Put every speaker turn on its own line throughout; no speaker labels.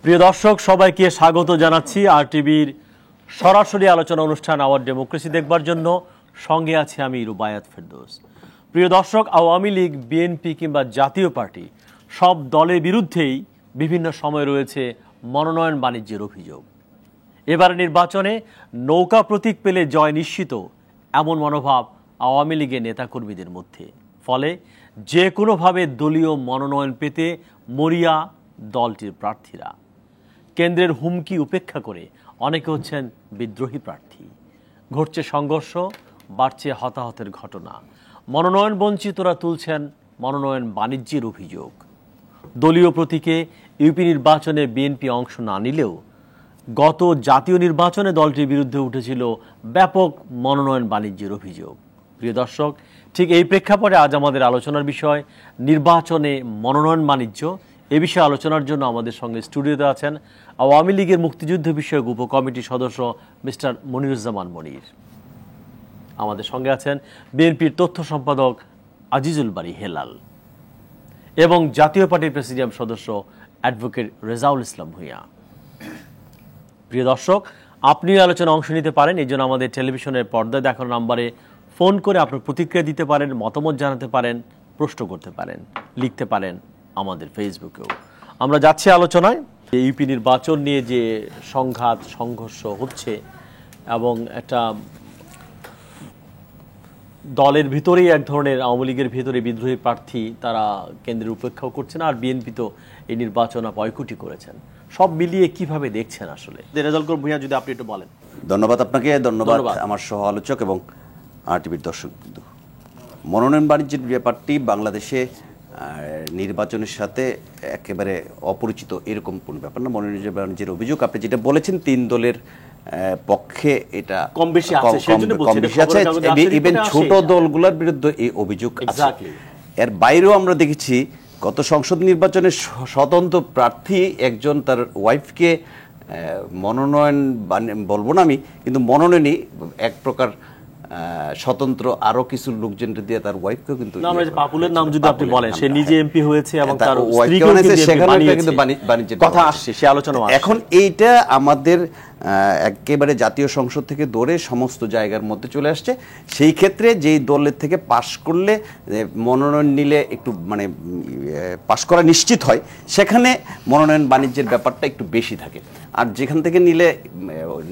প্রিয় দর্শক, সবাইকে স্বাগত জানাচ্ছি আরটিভির সরাসরি আলোচনা অনুষ্ঠান আওয়ার ডেমোক্রেসি দেখবার জন্য। সঙ্গে আছে আমি রুবায়াত ফেরদৌস। প্রিয় দর্শক, আওয়ামী লীগ, বিএনপি কিংবা জাতীয় পার্টি সব দলের বিরুদ্ধেই বিভিন্ন সময় রয়েছে মনোনয়ন বাণিজ্যের অভিযোগ। এবার নির্বাচনে নৌকা প্রতীক পেলে জয় নিশ্চিত, এমন মনোভাব আওয়ামী লীগের নেতাকর্মীদের মধ্যে। ফলে যে কোনোভাবে দলীয় মনোনয়ন পেতে মরিয়া দলটির প্রার্থীরা। কেন্দ্রের হুমকি উপেক্ষা করে অনেকে হচ্ছেন বিদ্রোহী প্রার্থী। ঘটছে সংঘর্ষ, বাড়ছে হতাহতের ঘটনা। মনোনয়ন বঞ্চিতরা তুলছেন মনোনয়ন বাণিজ্যের অভিযোগ। দলীয় প্রতীকে ইউপি নির্বাচনে বিএনপি অংশ না নিলেও গত জাতীয় নির্বাচনে দলটির বিরুদ্ধে উঠেছিল ব্যাপক মনোনয়ন বাণিজ্যের অভিযোগ। প্রিয় দর্শক, ঠিক এই প্রেক্ষাপটে আজ আমাদের আলোচনার বিষয় নির্বাচনে মনোনয়ন বাণিজ্য। এ বিষয়ে আলোচনার জন্য আমাদের সঙ্গে স্টুডিওতে আছেন আওয়ামী লীগের মুক্তিযুদ্ধ বিষয়ক উপকমিটির সদস্য মিস্টার মনিরুজ্জামান মনির। আমাদের সঙ্গে আছেন বিএনপির তথ্য সম্পাদক আজিজুল বারী হেলাল এবং জাতীয় পার্টির প্রেসিডিয়াম সদস্য অ্যাডভোকেট রেজাউল ইসলাম ভূঁইয়া। প্রিয় দর্শক, আপনি আলোচনা অংশ নিতে পারেন। এই জন্য আমাদের টেলিভিশনের পর্দায় দেখানো নাম্বারে ফোন করে আপনার প্রতিক্রিয়া দিতে পারেন, মতামত জানাতে পারেন, প্রশ্ন করতে পারেন, লিখতে পারেন আমাদের ফেসবুকেও। আমরা যাচ্ছি আলোচনায়। ইউপি নির্বাচন নিয়ে যে সংঘাত সংঘর্ষ হচ্ছে এবং একটা দলের ভিতরেই এক ধরনের আওয়ামী লীগের ভিতরে বিদ্রোহী প্রার্থী তারা কেন্দ্রের উপেক্ষাও করছে না, আর বিএনপি তো এই নির্বাচন বয়কটই করেছেন। সব মিলিয়ে কিভাবে দেখছেন আসলে? রেজাউল ভূঁইয়া, যদি আপনি একটু বলেন।
ধন্যবাদ আপনাকে, ধন্যবাদ আমার সহ আলোচক এবং আরটিভির দর্শক। মনোনয়ন বাণিজ্যের ব্যাপারটি বাংলাদেশে নির্বাচনের সাথে একেবারে অপরিচিত এরকম কোন ব্যাপার না। মনোনয়ন বাণিজ্যের অভিযোগ আপনি যেটা বলেছেন, তিন দলের পক্ষে এটা
কম বেশি আছে।
ইভেন ছোট দলগুলোর বিরুদ্ধে এই অভিযোগ আছে। এর বাইরেও আমরা দেখেছি গত সংসদ নির্বাচনে স্বতন্ত্র প্রার্থী একজন তার ওয়াইফকে মনোনয়ন বলবো না আমি, কিন্তু মনোনয়নই এক প্রকার স্বতন্ত্র আরো কিছু লোকজন দিয়ে তার ওয়াইফকেও কিন্তু
পাপুলের নাম যদি আপনি বলেন, সে নিজে এমপি হয়েছে এবং তার
বাণিজ্যের
কথা আসছে, সে আলোচনা।
এখন এইটা আমাদের একেবারে জাতীয় সংসদ থেকে দৌড়ে সমস্ত জায়গার মধ্যে চলে আসছে। সেই ক্ষেত্রে যেই দলের থেকে পাশ করলে মনোনয়ন নিলে একটু মানে পাশ করা নিশ্চিত হয়, সেখানে মনোনয়ন বাণিজ্যের ব্যাপারটা একটু বেশি থাকে। আর যেখান থেকে নিলে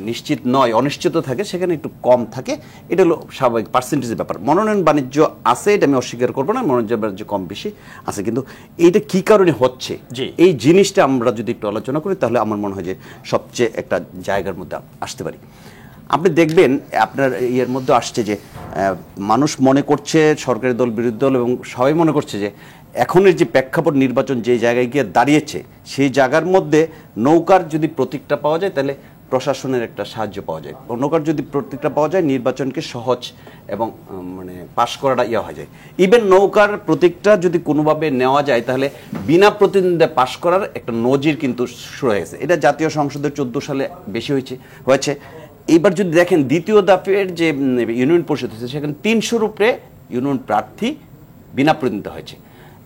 নিশ্চিত নয়, অনিশ্চিত থাকে, সেখানে একটু কম থাকে। এটা হলো স্বাভাবিক পার্সেন্টেজের ব্যাপার। মনোনয়ন বাণিজ্য আছে, এটা আমি অস্বীকার করবো না, মনোনয়ন বাণিজ্য কম বেশি আছে। কিন্তু এইটা কি কারণে হচ্ছে, এই জিনিসটা আমরা যদি একটু আলোচনা করি, তাহলে আমার মনে হয় যে সবচেয়ে একটা জায়গার মধ্যে আসতে পারি। আপনি দেখবেন আপনার ইয়ের মধ্যে আসছে যে মানুষ মনে করছে সরকারি দল, বিরোধী দল এবং সবাই মনে করছে যে এখনের যে প্রেক্ষাপট নির্বাচন যে জায়গায় গিয়ে দাঁড়িয়েছে, সেই জায়গার মধ্যে নৌকার যদি প্রতীকটা পাওয়া যায়, তাহলে প্রশাসনের একটা সাহায্য পাওয়া যায়। নৌকার যদি প্রতীকটা পাওয়া যায়, নির্বাচনকে সহজ এবং মানে পাশ করাটা হয়ে যায়। ইভেন নৌকার প্রতীকটা যদি কোনোভাবে নেওয়া যায়, তাহলে বিনা প্রতিদ্বন্দ্বিতা পাশ করার একটা নজির কিন্তু শুরু হয়েছে। এটা জাতীয় সংসদে 14 সালে বেশি হয়েছে। এইবার যদি দেখেন দ্বিতীয় ধাপের যে ইউনিয়ন পরিষদ হয়েছে, সেখানে 300-র উপরে ইউনিয়ন প্রার্থী বিনা প্রতিদ্বন্দ্বিতা হয়েছে।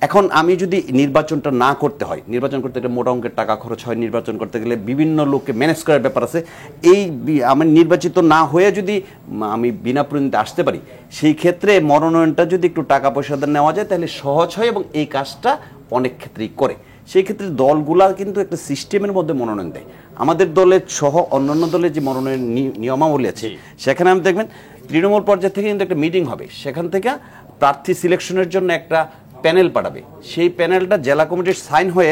এখন আমি যদি নির্বাচনটা না করতে হয়, নির্বাচন করতে গেলে মোটা অঙ্কের টাকা খরচ হয়, নির্বাচন করতে গেলে বিভিন্ন লোককে ম্যানেজ করার ব্যাপার আছে। এই আমি নির্বাচিত না হয়ে যদি আমি বিনা প্রতিদ্বন্দ্বিতা আসতে পারি, সেই ক্ষেত্রে মনোনয়নটা যদি একটু টাকা পয়সা নেওয়া যায়, তাহলে সহজ হয় এবং এই কাজটা অনেক ক্ষেত্রেই করে। সেই ক্ষেত্রে দলগুলা কিন্তু একটা সিস্টেমের মধ্যে মনোনয়ন দেয়। আমাদের দলের সহ অন্যান্য দলের যে মনোনয়ন নিয়মাবলী আছে, সেখানে আমি দেখবেন তৃণমূল পর্যায় থেকে কিন্তু একটা মিটিং হবে, সেখান থেকে প্রার্থী সিলেকশনের জন্য একটা প্যানেল পাঠাবে। সেই প্যানেলটা জেলা কমিটির সাইন হয়ে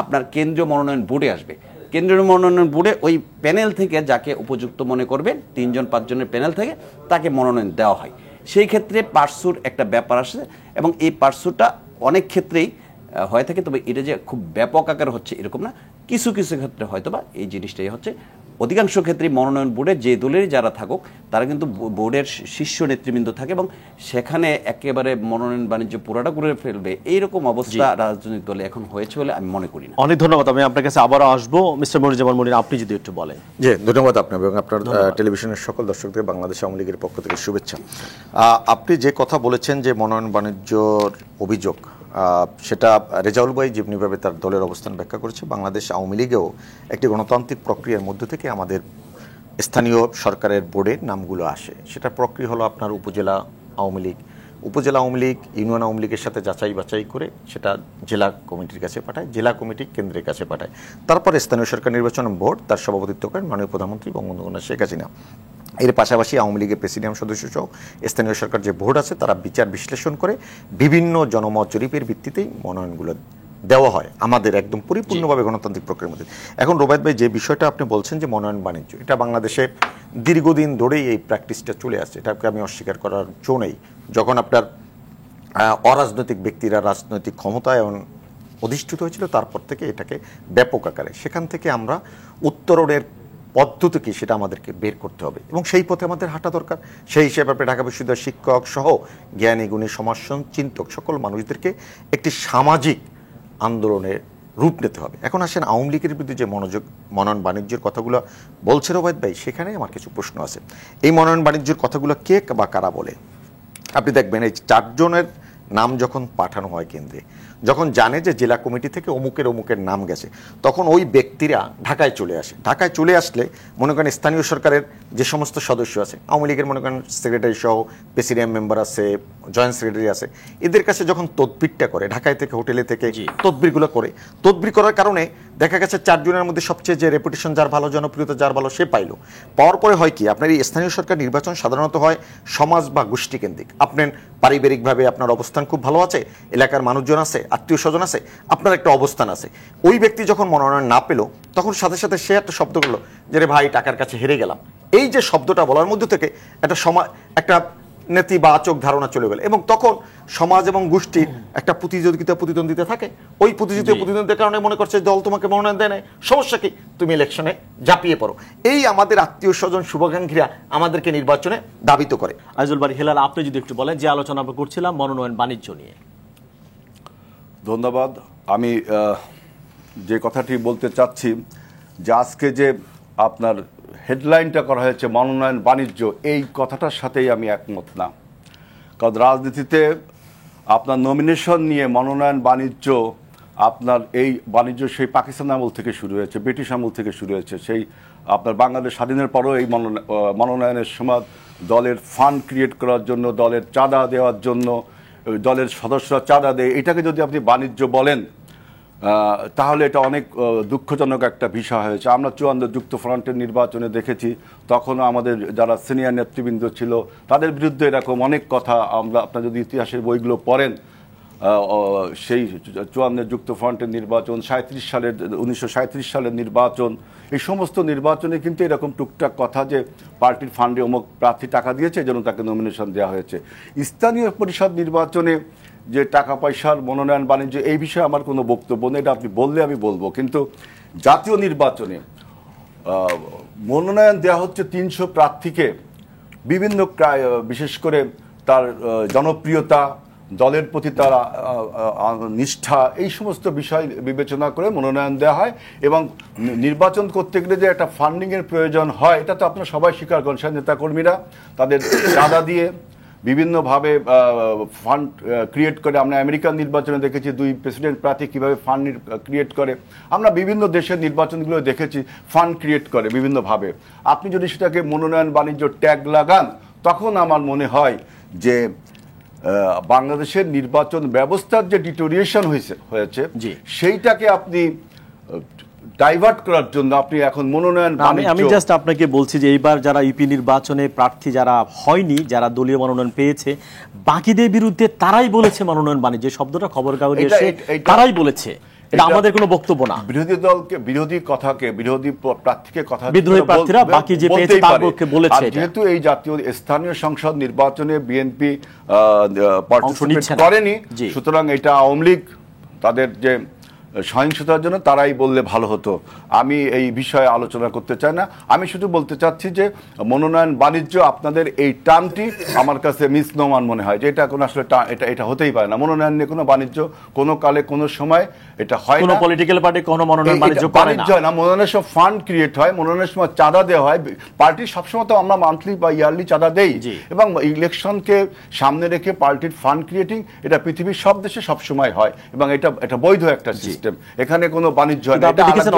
আপনার কেন্দ্রীয় মনোনয়ন বোর্ডে আসবে। কেন্দ্রীয় মনোনয়ন বোর্ডে ওই প্যানেল থেকে যাকে উপযুক্ত মনে করবেন, 3-5 জনের প্যানেল থেকে তাকে মনোনয়ন দেওয়া হয়। সেই ক্ষেত্রে পার্সুর একটা ব্যাপার আসে এবং এই পার্সুটা অনেক ক্ষেত্রেই হয়ে থাকে। তবে এটা যে খুব ব্যাপক আকার হচ্ছে এরকম না, কিছু কিছু ক্ষেত্রে হয়তো বা এই জিনিসটাই হচ্ছে। অধিকাংশ ক্ষেত্রে মনোনয়ন বোর্ডে যে দলেরই যারা থাকুক, তারা কিন্তু বোর্ডের শীর্ষ নেতৃবৃন্দ থাকে এবং সেখানে একেবারে মনোনয়ন বাণিজ্য পুরাটা করে ফেলবে, এইরকম অবস্থা রাজনৈতিক দলে এখন হয়েছে বলে আমি মনে করি না।
অনেক ধন্যবাদ। আমি আপনার কাছে আবারও আসবো। মিস্টার মনিরুজ্জামান মনির, আপনি যদি একটু বলেন।
জি, ধন্যবাদ আপনার এবং আপনার টেলিভিশনের সকল দর্শকদের বাংলাদেশ আওয়ামী লীগের পক্ষ থেকে শুভেচ্ছা। আপনি যে কথা বলেছেন যে মনোনয়ন বাণিজ্যর অভিযোগ, সেটা রেজাউল ভাই যেমনিভাবে তার দলের অবস্থান ব্যাখ্যা করেছে, বাংলাদেশ আওয়ামী লীগেও একটি গণতান্ত্রিক প্রক্রিয়ার মধ্য থেকে আমাদের স্থানীয় সরকারের বোর্ডের নামগুলো আসে। সেটা প্রক্রিয়া হলো আপনার উপজেলা আওয়ামী লীগ, উপজেলা আওয়ামী লীগ ইউনিয়ন আওয়ামী লীগের সাথে যাচাই বাছাই করে সেটা জেলা কমিটির কাছে পাঠায়, জেলা কমিটি কেন্দ্রের কাছে পাঠায়। তারপরে স্থানীয় সরকার নির্বাচন বোর্ড তার সভাপতিত্ব করেন মাননীয় প্রধানমন্ত্রী বঙ্গবন্ধু শেখ হাসিনা। এর পাশাপাশি আওয়ামী লীগের প্রেসিডিয়াম সদস্য সহ স্থানীয় সরকার যে বোর্ড আছে তারা বিচার বিশ্লেষণ করে বিভিন্ন জনমত জরিপের ভিত্তিতেই মনোনয়নগুলো দেওয়া হয় আমাদের একদম পরিপূর্ণভাবে গণতান্ত্রিক প্রক্রিয়ার মধ্যে। এখন রোবায়েত ভাই যে বিষয়টা আপনি বলছেন যে মনোনয়ন বাণিজ্য, এটা বাংলাদেশে দীর্ঘদিন ধরেই এই প্র্যাকটিসটা চলে আসছে, এটাকে আমি অস্বীকার করার জো নেই। যখন আপনার অরাজনৈতিক ব্যক্তিরা রাজনৈতিক ক্ষমতায়ন অধিষ্ঠিত হয়েছিল তারপর থেকে এটাকে ব্যাপক আকারে, সেখান থেকে আমরা উত্তরণের পদ্ধতি কি সেটা আমাদেরকে বের করতে হবে এবং সেই পথে আমাদের হাঁটা দরকার। সেই হিসেবে আপনি ঢাকা বিশ্ববিদ্যালয়ের শিক্ষক সহ জ্ঞানী গুণী সমাজ চিন্তক সকল মানুষদেরকে একটি সামাজিক আন্দোলনের রূপ নিতে হবে। এখন আসেন আওয়ামী লীগের বিরুদ্ধে যে মনোনয়ন বাণিজ্যের কথাগুলো বলছে রোবায়েত ভাই, সেখানে আমার কিছু প্রশ্ন আছে। এই মনোনয়ন বাণিজ্যের কথাগুলো কে বা কারা বলে? আপনি দেখবেন এই 4 জনের নাম যখন পাঠানো হয় কেন্দ্রে, যখন জানে যে জেলা কমিটি থেকে অমুকের নাম গেছে, তখন ওই ব্যক্তিরা ঢাকায় চলে আসে। ঢাকায় চলে আসলে মনে করেন স্থানীয় সরকারের যে সমস্ত সদস্য আছে, আওয়ামী লীগের মনে করেন সেক্রেটারি সহ প্রেসিডিয়াম মেম্বার আছে, জয়েন্ট সেক্রেটারি আছে, এদের কাছে যখন তদবিরটা করে ঢাকায় থেকে হোটেলে থেকে তদবিরগুলো করে, তদবির করার কারণে দেখা গেছে 4 জনের মধ্যে সবচেয়ে যে রেপুটেশন যার ভালো, জনপ্রিয়তা যার ভালো, সে পাইলো। পাওয়ার পরে হয় কি, আপনার এই স্থানীয় সরকার নির্বাচন সাধারণত হয় সমাজ বা গোষ্ঠী কেন্দ্রিক। আপনার পারিবারিকভাবে আপনার অবস্থান খুব ভালো আছে, এলাকার মানুষজন আছে, আত্মীয় স্বজন আছে, আপনার একটা অবস্থান আছে। ওই ব্যক্তি যখন মনোনয়ন না পেল তখন সাথে সাথে সে একটা শব্দ করলো যে রে ভাই টাকার কাছে হেরে গেলাম। এই যে শব্দটা বলার মধ্যে থেকে একটা নেতিবাচক ধারণা চলে গেল এবং তখন সমাজ এবং গোষ্ঠীর একটা প্রতিদ্বন্দ্বিতা থাকে। ওই প্রতিদ্বন্দ্বিতার কারণে মনে করছে দল তোমাকে মনোনয়ন দেয় না, সমস্যা কি, তুমি ইলেকশনে ঝাঁপিয়ে পড়ো। এই আমাদের আত্মীয় স্বজন শুভাকাঙ্ক্ষীরা আমাদেরকে নির্বাচনে দাবিত করে।
আইজুল বারী হেলাল, আপনি যদি একটু বলেন যে আলোচনা আমরা করছিলাম মনোনয়ন বাণিজ্য নিয়ে।
ধন্যবাদ। আমি যে কথাটি বলতে চাচ্ছি যে আজকে যে আপনার হেডলাইনটা করা হয়েছে মনোনয়ন বাণিজ্য, এই কথাটার সাথেই আমি একমত না। কারণ রাজনীতিতে আপনার নমিনেশন নিয়ে মনোনয়ন বাণিজ্য, আপনার এই বাণিজ্য সেই পাকিস্তান আমল থেকে শুরু হয়েছে, ব্রিটিশ আমল থেকে শুরু হয়েছে। সেই আপনার বাংলাদেশ স্বাধীনের পরও এই মনোনয়নের সময় দলের ফান্ড ক্রিয়েট করার জন্য, দলের চাঁদা দেওয়ার জন্য, দলের সদস্যরা চাঁদা দেয়, এটাকে যদি আপনি বাণিজ্য বলেন তাহলে এটা অনেক দুঃখজনক একটা বিষয় হয়েছে। আমরা 54 যুক্তফ্রন্টের নির্বাচনে দেখেছি, তখনও আমাদের যারা সিনিয়র নেতৃবৃন্দ ছিল তাদের বিরুদ্ধে এরকম অনেক কথা আমরা, আপনারা যদি ইতিহাসের বইগুলো পড়েন, সেই 54 যুক্তফ্রন্টের নির্বাচন, 1937 সালের নির্বাচন, এই সমস্ত নির্বাচনে কিন্তু এরকম টুকটাক কথা যে পার্টির ফান্ডে অমুক প্রার্থী টাকা দিয়েছে এই জন্য তাকে নমিনেশন দেওয়া হয়েছে। স্থানীয় পরিষদ নির্বাচনে যে টাকা পয়সার মনোনয়ন বাণিজ্য, এই বিষয়ে আমার কোনো বক্তব্য নেই, এটা আপনি বললে আমি বলবো। কিন্তু জাতীয় নির্বাচনে মনোনয়ন দেওয়া হচ্ছে 300 প্রার্থীকে, বিভিন্ন বিশেষ করে তার জনপ্রিয়তা, দলের প্রতি তার নিষ্ঠা, এই সমস্ত বিষয় বিবেচনা করে মনোনয়ন দেওয়া হয়। এবং নির্বাচন করতে গেলে যে একটা ফান্ডিংয়ের প্রয়োজন হয়, এটা তো আপনারা সবাই স্বীকার করেন। নেতাকর্মীরা তাদের চাঁদা দিয়ে বিভিন্নভাবে ফান্ড ক্রিয়েট করে। আমরা আমেরিকান নির্বাচনে দেখেছি 2 প্রেসিডেন্ট প্রার্থী কীভাবে ফান্ড ক্রিয়েট করে। আমরা বিভিন্ন দেশের নির্বাচনগুলো দেখেছি ফান্ড ক্রিয়েট করে বিভিন্নভাবে। আপনি যদি সেটাকে মনোনয়ন বাণিজ্য ট্যাগ লাগান, তখন আমার মনে হয় যে বাংলাদেশের নির্বাচন ব্যবস্থার যে ডিটোরিয়েশন হয়েছে সেইটাকে আপনি ডাইভার্ট করার জন্য আপনি এখন মনোনয়ন বাণিজ্য।
আমি জাস্ট আপনাকে বলছি যে এইবার যারা ইউপি নির্বাচনে প্রার্থী যারা হয়নি, যারা দলীয় মনোনয়ন পেয়েছে, বাকিদের বিরুদ্ধে তারাই বলেছে মনোনয়ন বাণিজ্য শব্দটা খবর কাগজে এসে তারাই বলেছে, এটা আমাদের কোনো বক্তব্য না।
বিরোধী দলকে, বিরোধী কথাকে, বিরোধী প্রার্থীকে কথা,
বিদ্রোহী প্রার্থীরা বাকি যে পেয়েছে তার পক্ষে বলেছে।
যেহেতু এই জাতীয় স্থানীয় সংসদ নির্বাচনে বিএনপি পার্টিসিপেট করেনি, সুতরাং এটা আওয়ামী লীগ তাদের যে সহিংসতার জন্য তারাই বললে ভালো হতো। আমি এই বিষয়ে আলোচনা করতে চাই না। আমি শুধু বলতে চাচ্ছি যে মনোনয়ন বাণিজ্য আপনাদের এই টার্মটি আমার কাছে মিসনোমান মনে হয়, যে এটা কোনো আসলে এটা হতেই পারে না। মনোনয়ন নিয়ে কোনো বাণিজ্য কোনো কালে কোনো সময় এটা হয় না।
কোনো পলিটিক্যাল পার্টি কোনো মনোনয়ন বাণিজ্য করে
না। মনোনয়নের সব ফান্ড ক্রিয়েট হয়, মনোনয়নের সময় চাঁদা দেওয়া হয়। পার্টি সবসময় তো আমরা মান্থলি বা ইয়ারলি চাঁদা দেই, এবং ইলেকশনকে সামনে রেখে পার্টির ফান্ড ক্রিয়েটিং এটা পৃথিবীর সব দেশে সবসময় হয়, এবং এটা বৈধ একটা সিস্টেম। এখানে কোনো বাণিজ্য হয় না।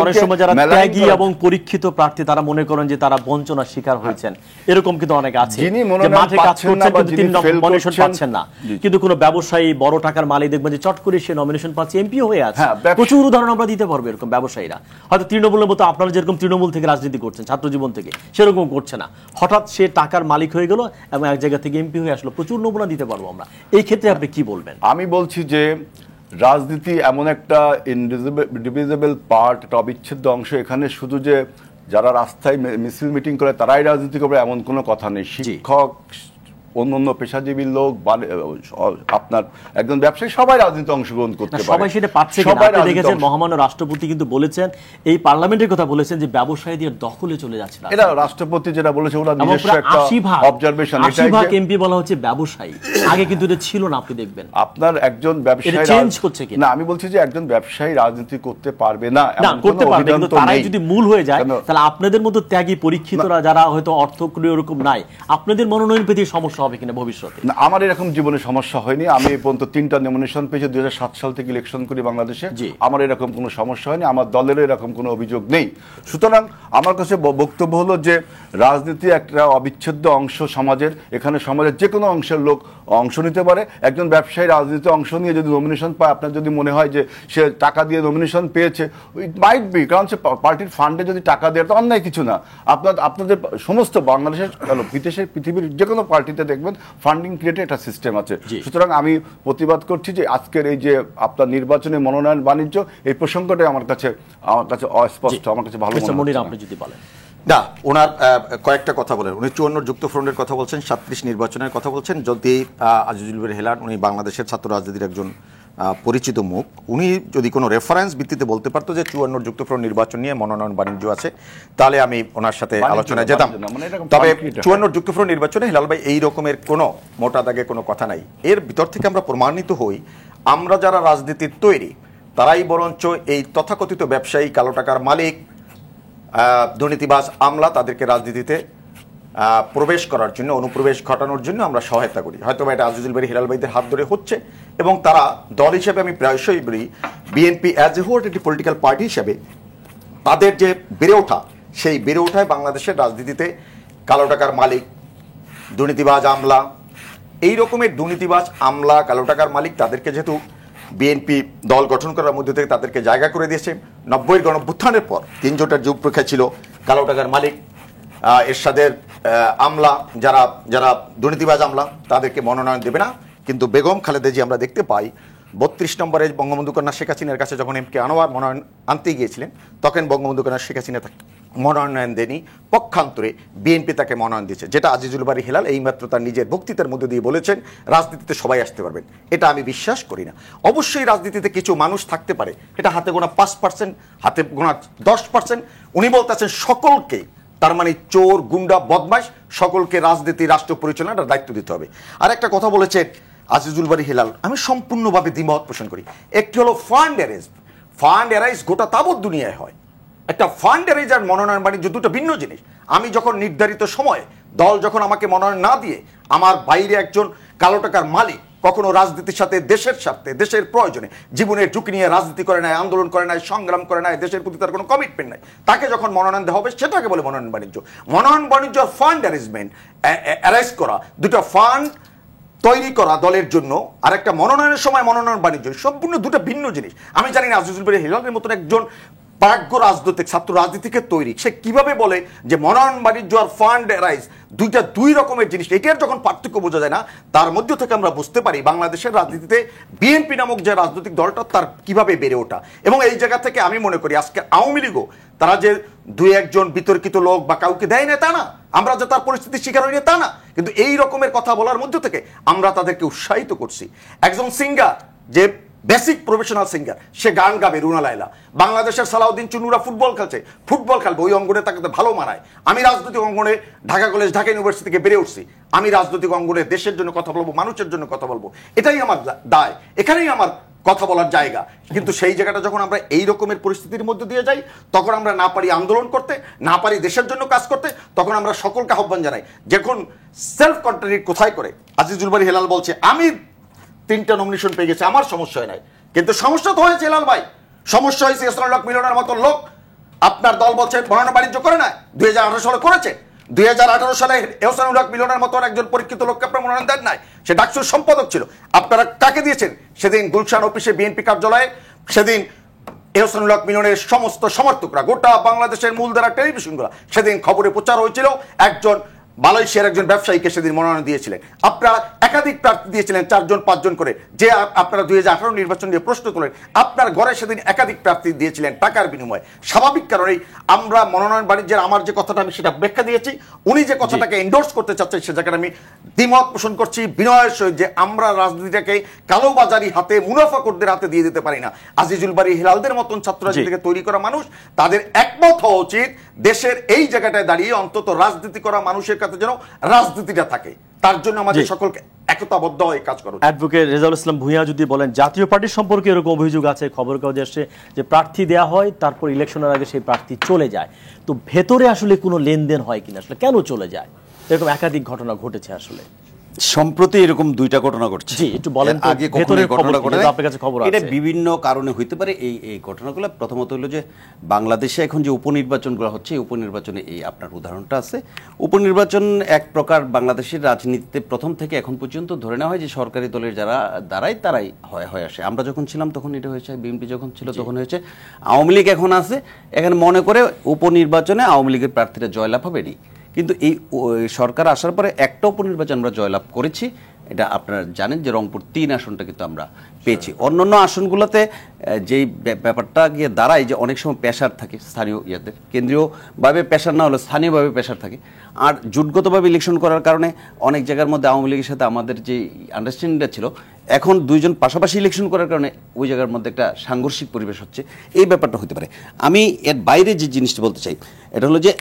অনেক সময় যারা ত্যাগী এবং পরীক্ষিত প্রার্থী তারা মনে করেন যে তারা বঞ্চনার শিকার হয়েছেন, এরকম কিন্তু অনেক আছে, মাঠে কাজ করছেন কিন্তু তিনি নমিনেশন পাচ্ছেন না, কিন্তু কোনো ব্যবসায়ী বড় টাকার মালিক দেখবেন যে চট করে সে নমিনেশন পাচ্ছে, এমপি হয়ে আছে। প্রচুর উদাহরণ আমরা দিতে পারবো এরকম ব্যবসায়ীরা। হয়তো তৃণমূলের মতো আপনারা যেরকম তৃণমূল থেকে রাজনীতি করছেন ছাত্র জীবন থেকে, সেরকম করছে না, হঠাৎ সে টাকার মালিক হয়ে গেল এবং এক জায়গা থেকে এমপি হয়ে আসলো। প্রচুর নমুনা দিতে পারবো আমরা। এই ক্ষেত্রে আপনি কি বলবেন?
আমি বলছি যে রাজনীতি এমন একটা ইনডিভিজিবল পার্ট, একটা অবিচ্ছেদ্য অংশ। এখানে শুধু যে যারা রাস্তায় মিছিল মিটিং করে তারাই রাজনীতি করবে এমন কোনো কথা নেই। শিক্ষক, অন্য পেশাজীবী লোক, আপনার একজন ব্যবসায়ী, সবাই রাজনীতিতে অংশগ্রহণ করতে পারে।
সবাই সেটা পাচ্ছে কিনা আপনি দেখেছেন, মহামান্য রাষ্ট্রপতি কিন্তু বলেছেন, এই পার্লামেন্টের কথা বলেছেন যে ব্যবসায়ীদের দখলে চলে যাচ্ছে।
এটা রাষ্ট্রপতি যেটা বলেছে ওরা নিজস্ব একটা অবজারভেশন।
80% এমপি বলা হচ্ছে ব্যবসায়ী, আগে কিন্তু এটা ছিল না। আপনি দেখবেন
আপনার একজন ব্যবসায়ী
চেঞ্জ করছে কিনা।
না, আমি বলছি যে একজন ব্যবসায়ী রাজনীতি করতে পারবে না,
করতে পারবে, কিন্তু তারাই যদি মূল হয়ে যায় তাহলে আপনাদের মতো ত্যাগী পরীক্ষিতরা যারা হয়তো অর্থকরী ওরকম নাই, আপনাদের মনোনয়ন পেতে সমস্যা হবে কিনা ভবিষ্যতে?
না, আমার এরকম জীবনে সমস্যা হয়নি। আমি এই পর্যন্ত 3টা নমিনেশন পেয়েছি, 2007 সাল থেকে ইলেকশন করি বাংলাদেশে। আমার এরকম কোনো সমস্যা হয়নি, আমার দলেরও এরকম কোনো অভিযোগ নেই। সুতরাং আমার কাছে বক্তব্য হলো যে রাজনীতি একটা অবিচ্ছেদ্য অংশ সমাজের। এখানে সমাজের যে কোনো অংশের লোক অংশ নিতে পারে। একজন ব্যবসায়ী রাজনীতিতে অংশ নিয়ে যদি নমিনেশন পায়, আপনার যদি মনে হয় যে সে টাকা দিয়ে নমিনেশন পেয়েছে, ইট মাইট বি, কারণ সে পার্টির ফান্ডে যদি টাকা দেয় তো অন্যায় কিছু না। আপনাদের সমস্ত বাংলাদেশের, বিদেশের, পৃথিবীর যে কোনো পার্টিতে দেখবেন ফান্ডিং ক্রিয়েটে একটা সিস্টেম আছে। সুতরাং আমি প্রতিবাদ করছি যে আজকের এই যে আপনার নির্বাচনে মনোনয়ন বাণিজ্য, এই প্রসঙ্গটাই আমার কাছে অস্পষ্ট, আমার কাছে ভালো মনে হয়।
আপনি যদি বলেন
না, ওনার কয়েকটা কথা বলেন। উনি 54 যুক্তফ্রন্টের কথা বলছেন, 37 নির্বাচনের কথা বলছেন। যদি আজিজুল বের হেলাল, উনি বাংলাদেশের ছাত্র রাজনীতির একজন পরিচিত মুখ, উনি যদি কোনো রেফারেন্স ভিত্তিতে বলতে পারতো যে 54 যুক্তফ্রন্ট নির্বাচন নিয়ে মনোনয়ন বাণিজ্য আছে, তাহলে আমি ওনার সাথে আলোচনায় যেতাম। তবে 54 যুক্তফ্রন্ট নির্বাচনে হেলাল ভাই এই রকমের কোনো মোটা দাগে কোনো কথা নাই। এর ভিতর থেকে আমরা প্রমাণিত হই, আমরা যারা রাজনীতির তৈরি তারাই বরঞ্চ এই তথাকথিত ব্যবসায়ী, কালো টাকার মালিক, দুর্নীতিবাজ আমলা, তাদেরকে রাজনীতিতে প্রবেশ করার জন্য, অনুপ্রবেশ ঘটানোর জন্য আমরা সহায়তা করি। হয়তো এটা আজিজুল বারী হেলাল ভাইদের হাত ধরে হচ্ছে, এবং তারা দল হিসেবে, আমি প্রায়শই বলি, বিএনপি অ্যাজ এ হোল একটি পলিটিক্যাল পার্টি হিসেবে তাদের যে বেড়ে ওঠা, সেই বেড়ে ওঠায় বাংলাদেশের রাজনীতিতে কালো টাকার মালিক, দুর্নীতিবাজ আমলা, এই রকমের দুর্নীতিবাজ আমলা, কালো টাকার মালিক, তাদেরকে যেহেতু বিএনপি দল গঠন করার মধ্যে থেকে তাদেরকে জায়গা করে দিয়েছে। 90-এর গণঅভ্যুত্থানের পর 3 জোটের যুগপ্রেক্ষা ছিল কালো টাকার মালিক, এরশাদের আমলা, যারা দুর্নীতিবাজ আমলা, তাদেরকে মনোনয়ন দেবে না। কিন্তু বেগম খালেদা জি আমরা দেখতে পাই 32 নম্বরে বঙ্গবন্ধু কন্যা শেখ হাসিনার কাছে যখন এম কে আনোয়ার মনোনয়ন আনতে গিয়েছিলেন, তখন বঙ্গবন্ধু কন্যা শেখ হাসিনা মনোনয়ন দেয়নি, পক্ষান্তরে বিএনপি তাকে মনোনয়ন দিয়েছে, যেটা আজিজুল বারী হেলাল এইমাত্র তার নিজের বক্তৃতার মধ্যে দিয়ে বলেছেন রাজনীতিতে সবাই আসতে পারবেন। এটা আমি বিশ্বাস করি না। অবশ্যই রাজনীতিতে কিছু মানুষ থাকতে পারে, এটা হাতে গোনা 5%, হাতে গোনা 10%। উনি বলতেছেন সকলকে, তার মানে চোর, গুন্ডা, বদমাশ সকলকে রাজনীতি, রাষ্ট্র পরিচালনার দায়িত্ব দিতে হবে। আর একটা কথা বলেছে আজিজুল বারী হেলাল, আমি সম্পূর্ণভাবে দ্বিমত পোষণ করি। একটি হলো ফান্ড অ্যারেঞ্জ। ফান্ড অ্যারেঞ্জ গোটা তাবৎ দুনিয়ায় হয়। একটা ফান্ড অ্যারেঞ্জ আর মনোনয়ন বাণিজ্য দুটো ভিন্ন জিনিস। আমি যখন নির্ধারিত সময়ে দল যখন আমাকে মনোনয়ন না দিয়ে আমার বাইরে একজন কালো টাকার মালিক কখনো রাজনীতির সাথে, দেশের স্বার্থে, দেশের প্রয়োজনে জীবনের ঝুঁকি নিয়ে রাজনীতি করে নাই, আন্দোলন করে নাই, সংগ্রাম করে নাই, দেশের প্রতি তার কোনো কমিটমেন্ট নাই, তাকে যখন মনোনয়ন দেওয়া হবে সেটাকে বলে মনোনয়ন বাণিজ্য। মনোনয়ন বাণিজ্য আর ফান্ড অ্যারেঞ্জমেন্ট, অ্যারেঞ্জ করা, দুটো ফান্ড তৈরি করা দলের জন্য, আর একটা মনোনয়নের সময় মনোনয়ন বাণিজ্য, সম্পূর্ণ দুটো ভিন্ন জিনিস। আমি জানি না আজিজুল বারী হেলালের মতন একজন প্রাজ্ঞ রাজনৈতিক ছাত্র রাজনীতিকে তৈরি, সে কিভাবে বলে যে মনোনয়ন বাণিজ্য আর ফান্ড অ্যারেঞ্জ দুইটা দুই রকমের জিনিস। এটার যখন পার্থক্য বোঝা যায় না, তার মধ্য থেকে আমরা বুঝতে পারি বাংলাদেশের রাজনীতিতে বিএনপি নামক যে রাজনৈতিক দলটা তার কিভাবে বেড়ে ওঠা। এবং এই জায়গা থেকে আমি মনে করি আজকে আওয়ামী লীগও তারা যে 2-1 বিতর্কিত লোক বা কাউকে দেয় না তা না, আমরা যে তার পরিস্থিতির শিকার হইনি তা না, কিন্তু এই রকমের কথা বলার মধ্য থেকে আমরা তাদেরকে উৎসাহিত করছি। একজন সিঙ্গার যে বেসিক প্রফেশনাল সিঙ্গার, সে গান গাবে রুনা লায়লা। বাংলাদেশের সালাউদ্দিন চুনুরা ফুটবল খেলছে, ফুটবল খেলবে, ওই অঙ্গনে তাকে ভালো মানায়। আমি রাজনৈতিক অঙ্গনে ঢাকা কলেজ, ঢাকা ইউনিভার্সিটি থেকে বেড়ে উঠছি, আমি রাজনৈতিক অঙ্গনে দেশের জন্য কথা বলবো, মানুষের জন্য কথা বলবো, এটাই আমার দায়, এখানেই আমার কথা বলার জায়গা। কিন্তু সেই জায়গাটা যখন আমরা এই রকমের পরিস্থিতির মধ্যে দিয়ে যাই, তখন আমরা না পারি আন্দোলন করতে, না পারি দেশের জন্য কাজ করতে, তখন আমরা সকলকে আহ্বান জানাই। যখন সেলফ কন্ট্রাডিক্ট কোথায় করে, আজিজুল বারী হেলাল বলছে আমি 3টা নমিনেশন পেয়ে গেছি, আমার সমস্যা হয় নাই, কিন্তু সমস্যা তো হয়েছে হেলাল ভাই, সমস্যা হয়েছে ইহসানুল হক মিলনের মতো লোক আপনার দল বলছে মনোনয়ন বাণিজ্য করে না, 2018 সালে করেছে। 2018 সালে ইহসানুল হক মিলনের মতো একজন পরীক্ষিত লোককে আপনার মনোনয়ন দেন নাই, সে ডাকসুর সম্পাদক ছিল। আপনারা কাকে দিয়েছেন? সেদিন গুলশান অফিসে বিএনপি কার্যালয়ে সেদিন ইহসানুল হক মিলনের সমস্ত সমর্থকরা, গোটা বাংলাদেশের মূলধারা টেলিভিশনগুলো, সেদিন খবরে প্রচার হয়েছিল একজন মালয়েশিয়ার একজন ব্যবসায়ীকে সেদিন মনোনয়ন দিয়েছিলেন। আপনারা একাধিক প্রার্থী দিয়েছিলেন, 4 জন 5 জন করে, যে আপনারা 2018 নির্বাচন নিয়ে প্রশ্ন তোলেন, আপনার ঘরে সেদিন একাধিক প্রার্থী দিয়েছিলেন টাকার বিনিময়ে। স্বাভাবিক কারণেই আমরা মনোনয়ন বাণিজ্যের আমার যে কথাটা আমি সেটা ব্যাখ্যা দিয়েছি, উনি যে কথাটাকে এন্ডোর্স করতে চাচ্ছেন সে জায়গায় আমি দ্বিমত পোষণ করছি বিনয়ের সহিত, যে আমরা রাজনীতিটাকে কালোবাজারি হাতে, মুনাফাখোরদের হাতে দিয়ে দিতে পারি না। আজিজুল বারী হেলালদের মতন ছাত্র রাজনীতিকে তৈরি করা মানুষ, তাদের একমত হওয়া উচিত দেশের এই জায়গাটায় দাঁড়িয়ে অন্তত রাজনীতি করা মানুষের কাছে যেন রাজনীতিটা থাকে, তার জন্য আমাদের সকলকে একতাবদ্ধ হয়ে কাজ করুন।
অ্যাডভোকেট রেজাউল ইসলাম ভূঁইয়া যদি বলেন, জাতীয় পার্টির সম্পর্কে এরকম অভিযোগ আছে খবর কাগজে আসছে যে প্রার্থী দেওয়া হয়, তারপর ইলেকশনের আগে সেই প্রার্থী চলে যায়, তো ভেতরে আসলে কোনো লেনদেন হয় কিনা, আসলে কেন চলে যায়? এরকম একাধিক ঘটনা ঘটেছে আসলে
সম্প্রতি এরকম 2টা ঘটনা ঘটছে।
জি, একটু বলেন তো
আগে
ভেতরের
ঘটনা
খবর, আপনার কাছে খবর আছে।
এটা বিভিন্ন কারণে হইতে পারে এই ঘটনাগুলো। প্রথমত হলো যে বাংলাদেশে এখন যে উপনির্বাচনগুলো হচ্ছে, এই উপনির্বাচনে এই আপনার উদাহরণটা আছে। উপনির্বাচন এক প্রকার বাংলাদেশের রাজনীতিতে প্রথম থেকে এখন পর্যন্ত ধরে নেওয়া হয় যে সরকারি দলের যারা দাঁড়ায় তারাই হয়ে আসে। আমরা যখন ছিলাম তখন এটা হয়েছে, বিএনপি যখন ছিল তখন হয়েছে, আওয়ামী লীগ এখন আছে, এখানে মনে করে উপনির্বাচনে আওয়ামী লীগের প্রার্থীরা জয়লাভ হবে। কিন্তু এই সরকার আসার পরে একটা উপনির্বাচন আমরা জয়লাভ করেছি, এটা আপনারা জানেন যে রংপুর 3 আসনটা কিন্তু আমরা পেয়েছি। অন্যান্য আসনগুলোতে যেই ব্যাপারটা গিয়ে দাঁড়ায় যে অনেক সময় প্রেশার থাকে স্থানীয় ইয়াতে, কেন্দ্রীয়ভাবে প্রেশার না হলে স্থানীয়ভাবে প্রেশার থাকে। আর জোটগতভাবে ইলেকশন করার কারণে অনেক জায়গার মধ্যে আওয়ামী লীগের সাথে আমাদের যে আন্ডারস্ট্যান্ডিংটা ছিল, এখন 2 জন পাশাপাশি ইলেকশন করার কারণে ওই জায়গার মধ্যে একটা সাংঘর্ষিক পরিবেশ হচ্ছে, এই ব্যাপারটা হতে পারে। আমি এর বাইরে যে জিনিসটা বলতে চাই এটা হলো যে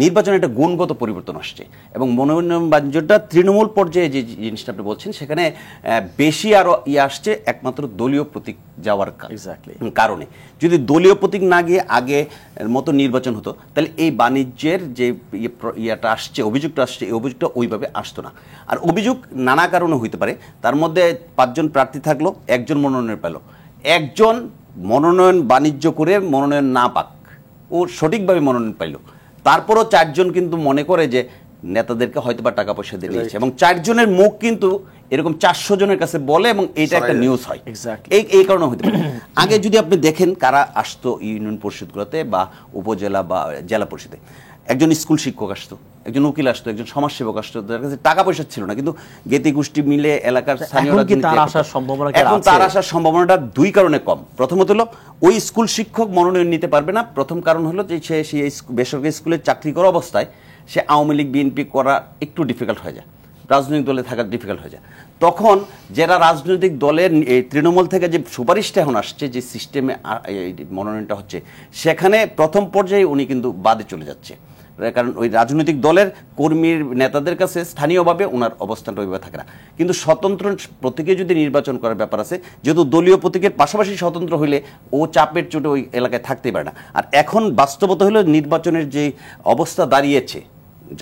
নির্বাচনে একটা গুণগত পরিবর্তন আসছে এবং মনোনয়ন বাণিজ্যটা তৃণমূল পর্যায়ে যে জিনিসটা আপনি বলছেন সেখানে বেশি আরও আসছে একমাত্র দলীয় প্রতীক যাওয়ার কারণে। যদি দলীয় প্রতীক না গিয়ে আগে মতো নির্বাচন হতো তাহলে এই বাণিজ্যের যে ইয়াটা আসছে, অভিযোগটা আসছে, এই অভিযোগটা ওইভাবে আসতো না। আর অভিযোগ নানা কারণে হইতে পারে, তার মধ্যে 5 জন প্রার্থী থাকলো, 1 জন মনোনয়ন পেল, 1 জন মনোনয়ন বাণিজ্য করে মনোনয়ন না পাক, ও সঠিকভাবে মনোনয়ন পাইল, তারপরও 4 জন কিন্তু মনে করে যে নেতাদেরকে হয়তো বা টাকা পয়সা দিয়ে দিয়েছে, এবং 4 জনের মুখ কিন্তু এরকম 400 জনের কাছে বলে, এবং এটা একটা নিউজ হয়। এই কারণে হতে পারে। আগে যদি আপনি দেখেন কারা আসতো ইউনিয়ন পরিষদগুলোতে বা উপজেলা বা জেলা পরিষদে, একজন স্কুল শিক্ষক আসতো, একজন উকিল আসতো, একজন সমাজসেবক আসতো, যার কাছে টাকা পয়সা ছিল না, কিন্তু জ্ঞাতি গোষ্ঠী মিলে এলাকার স্থানীয় এখন তার আসার সম্ভাবনাটা 2 কারণে কম। প্রথমত হলো ওই স্কুল শিক্ষক মনোনয়ন নিতে পারবে না। প্রথম কারণ হলো যে সে বেসরকারি স্কুলে চাকরি করা অবস্থায় সে আওয়ামী লীগ বিএনপি করা একটু ডিফিকাল্ট হয়ে যায়, রাজনৈতিক দলে থাকা ডিফিকাল্ট হয়ে যায়। তখন যারা রাজনৈতিক দলের তৃণমূল থেকে যে সুপারিশটা এখন আসছে, যে সিস্টেমে মনোনয়নটা হচ্ছে, সেখানে প্রথম পর্যায়ে উনি কিন্তু বাদে চলে যাচ্ছে, কারণ ওই রাজনৈতিক দলের কর্মীর নেতাদের কাছে স্থানীয়ভাবে ওনার অবস্থানটা ওইভাবে থাকে না। কিন্তু স্বতন্ত্র প্রতীকে যদি নির্বাচন করার ব্যাপার আছে, যেহেতু দলীয় প্রতীকের পাশাপাশি স্বতন্ত্র হইলে ও চাপের চোটে ওই এলাকায় থাকতেই পারে না। আর এখন বাস্তবতা হলো নির্বাচনের যে অবস্থা দাঁড়িয়েছে,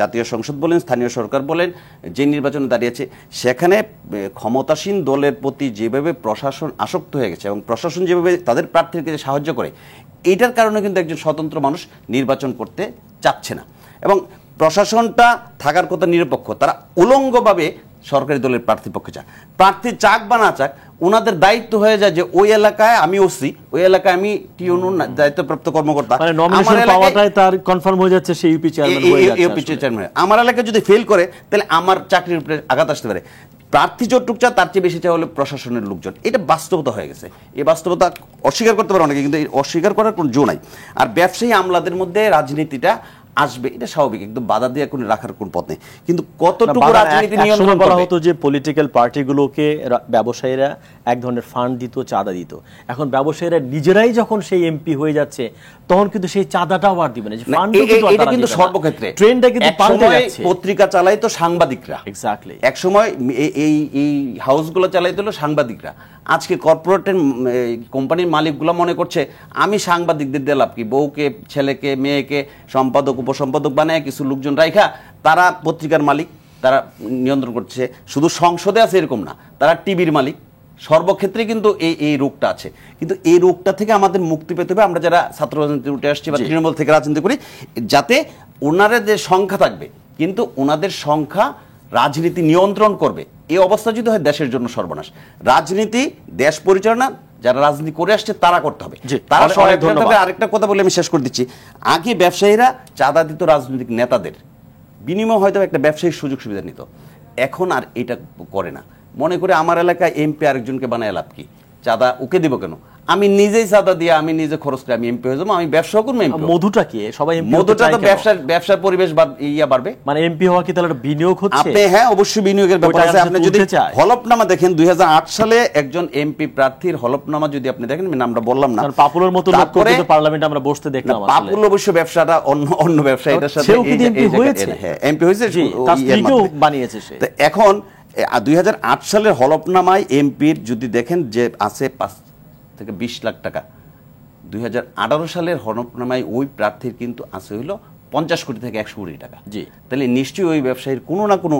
জাতীয় সংসদ বলেন, স্থানীয় সরকার বলেন, যে নির্বাচনে দাঁড়িয়েছে, সেখানে ক্ষমতাসীন দলের প্রতি যেভাবে প্রশাসন আসক্ত হয়ে গেছে এবং প্রশাসন যেভাবে তাদের প্রার্থীকে সাহায্য করে, এইটার কারণে কিন্তু একজন স্বতন্ত্র মানুষ নির্বাচন করতে চাচ্ছে না। এবং প্রশাসনটা থাকার কথা নিরপেক্ষ, তারা উলঙ্গভাবে সরকারি দলের প্রার্থী পক্ষে চায়। প্রার্থী চাক বা না চাক, ওনাদের দায়িত্ব হয়ে যায় যে ওই এলাকায় আমি ওসি, ওই এলাকায় আমি টিউনু দায়িত্বপ্রাপ্ত কর্মকর্তা, আমার এলাকায় যদি ফেল করে তাহলে আমার চাকরির উপরে আঘাত আসতে পারে। প্রার্থী যতটুক চা তার চেয়ে বেশি চা হলে প্রশাসনের লোকজন, এটা বাস্তবতা হয়ে গেছে। এই বাস্তবতা অস্বীকার করতে পারে অনেকে, কিন্তু অস্বীকার করার কোনো জো নাই। আর ব্যবসায়ী আমলাদের মধ্যে রাজনীতিটা আসবে, এটা স্বাভাবিক, একদম বাধা দিয়ে কোনো রাখার কোন পথ নেই। কিন্তু কতটুকু রাজনীতি
একসময়
নিয়ন্ত্রণ
বলা
করবে?
হতো যে পলিটিক্যাল পার্টিগুলোকে ব্যবসায়ীরা এক ধরনের ফান্ড দিত, চাঁদা দিত। এখন ব্যবসায়ীরা নিজেরাই যখন সেই এমপি হয়ে যাচ্ছে তখন কিন্তু সেই চাঁদাটাও আর দিবে না, যে ফান্ড
এটা কিন্তু সর্বক্ষেত্রে
ট্রেন্ডটা কিন্তু পাল্টে যাচ্ছে।
পত্রিকা চালাইতো সাংবাদিকরা,
এক্স্যাক্টলি
এক সময় এই হাউসগুলো চালাইতে হলো সাংবাদিকরা। আজকে কর্পোরেটের কোম্পানির মালিকগুলো মনে করছে আমি সাংবাদিকদের দিয়ে লাভ কি, বউকে ছেলেকে মেয়েকে সম্পাদক উপসম্পাদক বানায় কিছু লোকজন রাইখা তারা পত্রিকার মালিক, তারা নিয়ন্ত্রণ করছে। শুধু সংসদে আছে এরকম না, তারা টিভির মালিক। সর্বক্ষেত্রে কিন্তু এই রোগটা আছে। কিন্তু এই রোগটা থেকে আমাদের মুক্তি পেতে হবে আমরা যারা ছাত্র রাজনীতি উঠে আসছি বা তৃণমূল থেকে রাজনীতি করি, যাতে ওনারা যে সংখ্যা থাকবে কিন্তু ওনাদের সংখ্যা রাজনীতি নিয়ন্ত্রণ করবে। এই অবস্থা যদি হয় দেশের জন্য সর্বনাশ। রাজনীতি দেশ পরিচালনা যারা রাজনীতি করে আসছে তারা করতে হবে, তারা সহায়ক হবে। আরেকটা কথা বলে আমি শেষ করে দিচ্ছি, আগে ব্যবসায়ীরা চাঁদা দিত রাজনৈতিক নেতাদের, বিনিময় হয়তো একটা ব্যবসায়িক সুযোগ সুবিধা নিত। এখন আর এটা করে না, মনে করে আমার এলাকায় এমপি আরেকজনকে বানায় লাভ কি, চাঁদা ওকে দিব কেন, আমি নিজেই চাঁদা দিয়ে আমি নিজে খরচ করে আমি এমপি হয়ে যাবো, আমি ব্যবসা করবো।
মধুটা কি সবাই
মধুটা তো ব্যবসার পরিবেশ বাড়বে,
মানে এমপি হওয়া কি তাহলে একটা বিনিয়োগ হচ্ছে?
আপনি হ্যাঁ অবশ্যই বিনিয়োগের ব্যাপার আছে। আপনি যদি হলফনামা দেখেন 2008 সালে একজন এমপি প্রার্থীর হলফনামা যদি আপনি দেখেন, নামটা বললাম না,
পাপুলের মতো লোক কিন্তু পার্লামেন্টে আমরা বসতে দেখলাম।
পাপুল অবশ্য ব্যবসাটা অন্য ব্যবসা, এটার সাথে
এমপি হয়েছে,
হ্যাঁ এমপি হয়েছে,
তার স্ত্রীকেও বানিয়েছে সে।
তো এখন 2008 সালের হলফনামায় এমপির যদি দেখেন যে আছে 5 থেকে 20 লাখ টাকা, 2018 সালের হলফনামায় ওই প্রার্থীর কিন্তু আছে হইলো 50 কোটি থেকে 100 কোটি টাকা।
জি,
তাহলে নিশ্চয়ই ওই ব্যবসায়ীর কোনো না কোনো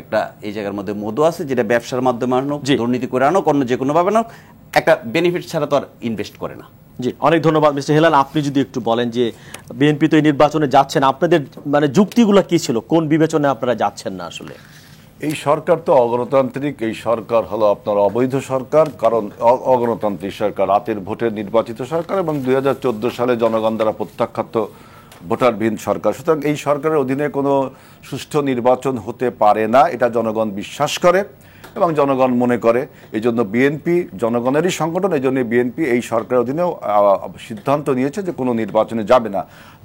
একটা এই জায়গার মধ্যে মধু আছে, যেটা ব্যবসার মাধ্যমে আনো, দুর্নীতি করে আনো, অন্য যে কোনো ভাবে আনো, একটা বেনিফিট ছাড়া তো আর ইনভেস্ট করে না।
জি, অনেক ধন্যবাদ মিস্টার হেলাল। আপনি যদি একটু বলেন যে বিএনপি তো এই নির্বাচনে যাচ্ছেন, আপনাদের মানে যুক্তিগুলো কি ছিল, কোন বিবেচনায় আপনারা যাচ্ছেন না? আসলে
এই সরকার তো অগণতান্ত্রিক, এই সরকার হলো আপনার অবৈধ সরকার, কারণ অগণতান্ত্রিক সরকার, রাতের ভোটে নির্বাচিত সরকার এবং 2014 সালে জনগণ দ্বারা প্রত্যাখ্যাত ভোটারবিহীন সরকার। সুতরাং এই সরকারের অধীনে কোনো সুষ্ঠু নির্বাচন হতে পারে না, এটা জনগণ বিশ্বাস করে এবং জনগণ মনে করে। এই জন্য বিএনপি জনগণেরই সংগঠন, এই জন্য বিএনপি এই সরকারের অধীনেও সিদ্ধান্ত নিয়েছে যে কোনো নির্বাচনে যাবে না।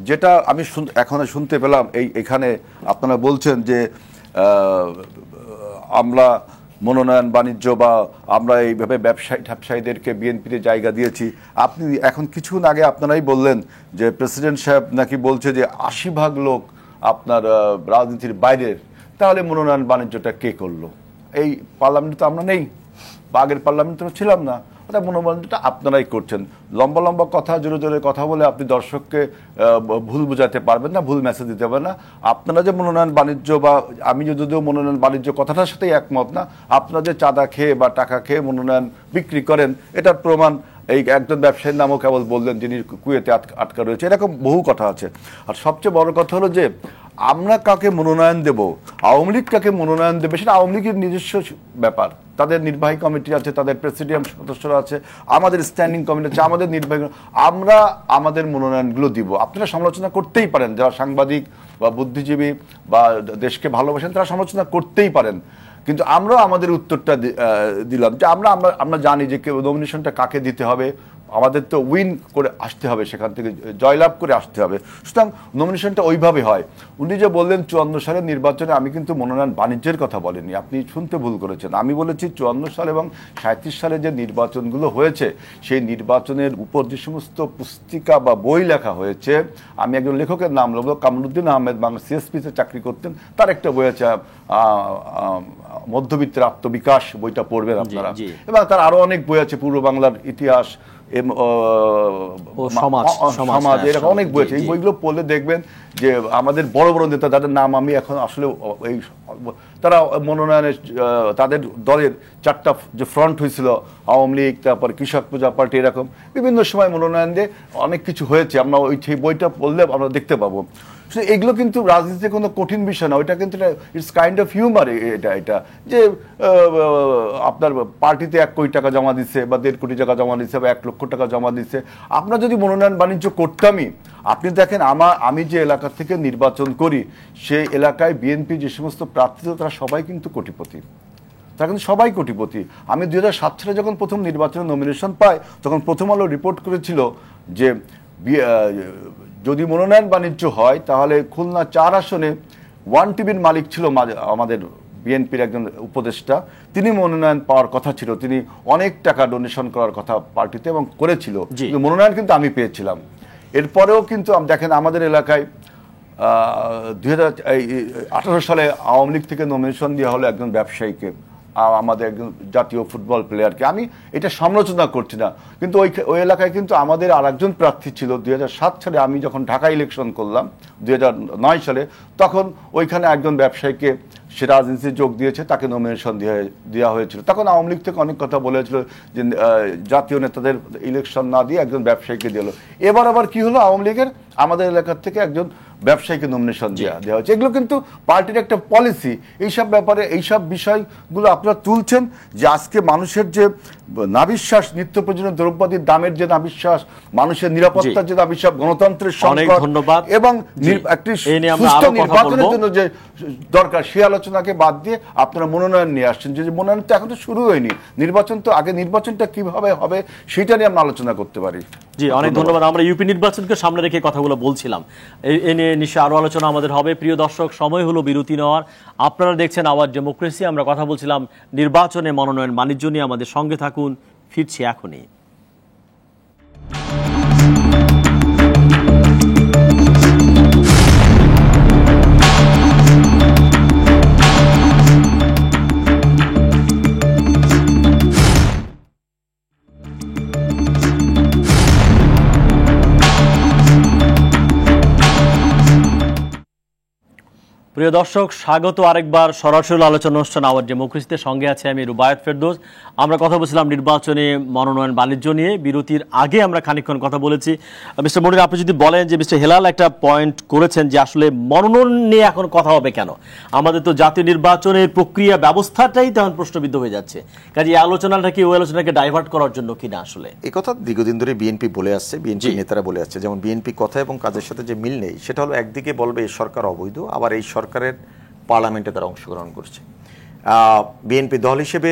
যেটা আমি এখন শুনতে পেলাম এখানে আপনারা বলছেন যে আমরা মনোনয়ন বাণিজ্য বা আমরা এইভাবে ব্যবসায়ীদেরকে বিএনপিতে জায়গা দিয়েছি। আপনি এখন কিছুক্ষণ আগে আপনারাই বললেন যে প্রেসিডেন্ট সাহেব নাকি বলছে যে 80% লোক আপনার রাজনীতির বাইরের, তাহলে মনোনয়ন বাণিজ্যটা কে করলো? এই পার্লামেন্টে তো আমরা নেই, বা আগের পার্লামেন্টে ছিলাম না, ওটা মনোনয়নটা আপনারাই করছেন। লম্বা লম্বা কথা, জোরে জোরে কথা বলে আপনি দর্শককে ভুল বোঝাতে পারবেন না, ভুল মেসেজ দিতে পারবেন না। আপনারা যে মনোনয়ন বাণিজ্য, বা আমি যদিও মনোনয়ন বাণিজ্য কথাটার সাথেই একমত না, আপনারা যে চাঁদা খেয়ে বা টাকা খেয়ে মনোনয়ন বিক্রি করেন, এটার প্রমাণ এই একজন ব্যবসায়ীর নামও কেবল বললেন যিনি কুয়েতে আটকা রয়েছে, এরকম বহু কথা আছে। আর সবচেয়ে বড় কথা হলো যে আমরা কাকে মনোনয়ন দেব, আওয়ামী লীগ কাকে মনোনয়ন দেবে, সেটা আওয়ামী লীগের নিজস্ব ব্যাপার। তাদের নির্বাহী কমিটি আছে, তাদের প্রেসিডিয়াম সদস্যরা আছে, আমাদের স্ট্যান্ডিং কমিটি আছে, আমাদের নির্বাহী, আমরা আমাদের মনোনয়নগুলো দিব। আপনারা সমালোচনা করতেই পারেন, যারা সাংবাদিক বা বুদ্ধিজীবী বা দেশকে ভালোবাসেন তারা সমালোচনা করতেই পারেন, কিন্তু আমরা আমাদের উত্তরটা দিলাম যে আমরা জানি যে নমিনেশনটা কাকে দিতে হবে, আমাদের তো উইন করে আসতে হবে, সেখান থেকে জয়লাভ করে আসতে হবে। সুতরাং নমিনেশনটা ওইভাবে হয়। উনি যে বললেন 54 সালের নির্বাচনে, আমি কিন্তু মনোনয়ন বাণিজ্যের কথা বলিনি, আপনি শুনতে ভুল করেছেন। আমি বলেছি 54 সাল এবং 37 সালে যে নির্বাচনগুলো হয়েছে, সেই নির্বাচনের উপর যে সমস্ত পুস্তিকা বা বই লেখা হয়েছে, আমি একজন লেখকের নাম বলবো, কামরুদ্দিন আহমেদ, বাংলা সিএসপিতে চাকরি করতেন, তার একটা বই আছে মধ্যবিত্তের আত্মবিকাশ, বইটা পড়বেন আপনারা। এবং তার আরো অনেক বই আছে, পূর্ব বাংলার ইতিহাস, সমাজ, এরকম অনেক বই আছে। এই বইগুলো পড়লে দেখবেন যে আমাদের বড় বড় নেতা, যাদের নাম আমি এখন আসলে এই, তারা মনোনয়নের তাদের দলের 4টা যে ফ্রন্ট হয়েছিল, আওয়ামী লীগ, তারপর কৃষক প্রজা পার্টি, এরকম বিভিন্ন সময় মনোনয়ন দিয়ে অনেক কিছু হয়েছে। আমরা সেই বইটা পড়লে আমরা দেখতে পাবো। এগুলো কিন্তু রাজনীতিতে কোনো কঠিন বিষয় না, ওইটা কিন্তু ইটস কাইন্ড অফ হিউমার। এটা যে আপনার পার্টিতে 1 কোটি টাকা জমা দিচ্ছে, বা 1.5 কোটি টাকা জমা দিচ্ছে, বা 1 লক্ষ টাকা জমা দিচ্ছে। আপনার যদি মনোনয়ন বাণিজ্য করতামই, আপনি দেখেন আমি যে এলাকা থেকে নির্বাচন করি, সেই এলাকায় বিএনপি যে সমস্ত প্রার্থী, তারা সবাই কিন্তু কোটিপতি, তারা কিন্তু সবাই কোটিপতি। আমি 2007 সালে যখন প্রথম নির্বাচনে নমিনেশন পাই, তখন প্রথম আলো রিপোর্ট করেছিল যে যদি মনোনয়ন বাণিজ্য হয় তাহলে খুলনা 4 আসনে ওয়ান টিভির মালিক ছিল আমাদের বিএনপির একজন উপদেষ্টা, তিনি মনোনয়ন পাওয়ার কথা ছিল, তিনি অনেক টাকা ডোনেশন করার কথা পার্টিতে এবং করেছিল, কিন্তু মনোনয়ন কিন্তু আমি পেয়েছিলাম। এরপরেও কিন্তু দেখেন আমাদের এলাকায় 2018 সালে আওয়ামী লীগ থেকে নমিনেশন দেওয়া হলো একজন ব্যবসায়ীকে, আমাদের একজন জাতীয় ফুটবল প্লেয়ারকে। আমি এটা সমালোচনা করছি না, কিন্তু ওই এলাকায় কিন্তু আমাদের আর একজন প্রার্থী ছিল 2007 সালে আমি যখন ঢাকা ইলেকশন করলাম 2009 সালে, তখন ওইখানে একজন ব্যবসায়ীকে সে রাজনীতিতে যোগ দিয়েছে, তাকে নমিনেশন দেওয়া হয়েছিল। তখন আওয়ামী লীগ থেকে অনেক কথা বলেছিল যে জাতীয় নেতাদের ইলেকশন না দিয়ে একজন ব্যবসায়ীকে দিল। এবার আবার কি হলো, আওয়ামী লীগের আমাদের এলাকার থেকে একজন ব্যবসায়ীকে নমিনেশন দেওয়া হয়েছে। এগুলো কিন্তু পার্টির একটা পলিসি। এইসব ব্যাপারে এইসব বিষয়গুলো আপনারা তুলছেন যে আজকে মানুষের যে নাবিশ্বাস, নিত্য প্রয়োজনীয় দ্রব্যাদির দামের যে নাবিশ্বাস, মানুষের নিরাপত্তার যে নাবিশ্বাস, গণতন্ত্রের সংকট এবং একটি সুস্থ নির্বাচনের জন্য যে দরকার, সেই আলোচনাকে বাদ দিয়ে আপনারা মনোনয়ন নিয়ে আসছেন। যে মনোনয়ন তো এখন তো শুরু হয়নি, নির্বাচন তো আগে, নির্বাচনটা কিভাবে হবে সেটা নিয়ে আমরা আলোচনা করতে পারি।
জি, অনেক ধন্যবাদ। আমরা ইউপি নির্বাচনকে সামনে রেখে কথাগুলো বলছিলাম, এ নিয়ে নিশ্চয়ই আরো আলোচনা আমাদের হবে। প্রিয় দর্শক, সময় হলো বিরতি নেওয়ার। আপনারা দেখছেন আওয়াজ ডেমোক্রেসি। আমরা কথা বলছিলাম নির্বাচনে মনোনয়ন বাণিজ্য নিয়ে। আমাদের সঙ্গে থাকুন, ফিরছি এখনই। প্রিয় দর্শক, স্বাগত আরেকবার সরাসরি আলোচনা অনুষ্ঠান আওয়াজ ডেমোক্রেসিতে। সঙ্গে আছে আমি রুবায়েত ফেরদৌস। আমরা কথা বলছিলাম নির্বাচনে মনোনয়ন বাণিজ্য নিয়ে। বিরতির আগে আমরা খানিকক্ষণ কথা বলেছি। মিস্টার মনির, আপনি যদি বলেন যে মিস্টার হেলাল একটা পয়েন্ট করেছেন যে আসলে মনোনয়ন নিয়ে এখন কথা হবে কেন, আমাদের তো জাতীয় নির্বাচনের প্রক্রিয়া ব্যবস্থাটাই তেমন প্রশ্নবিদ্ধ হয়ে যাচ্ছে। কাজে এই আলোচনাটা কি ওই আলোচনাকে ডাইভার্ট করার জন্য কিনা? আসলে
এই কথা দীর্ঘদিন ধরে বিএনপি বলে আসছে, বিএনপি নেতারা বলে আসছে। যেমন বিএনপি কথা এবং কাজের সাথে যে মিল নেই, সেটা হলো একদিকে বলবে এই সরকার অবৈধ, আবার এই সরকারের পার্লামেন্টে তারা অংশগ্রহণ করছে। বিএনপি দল হিসেবে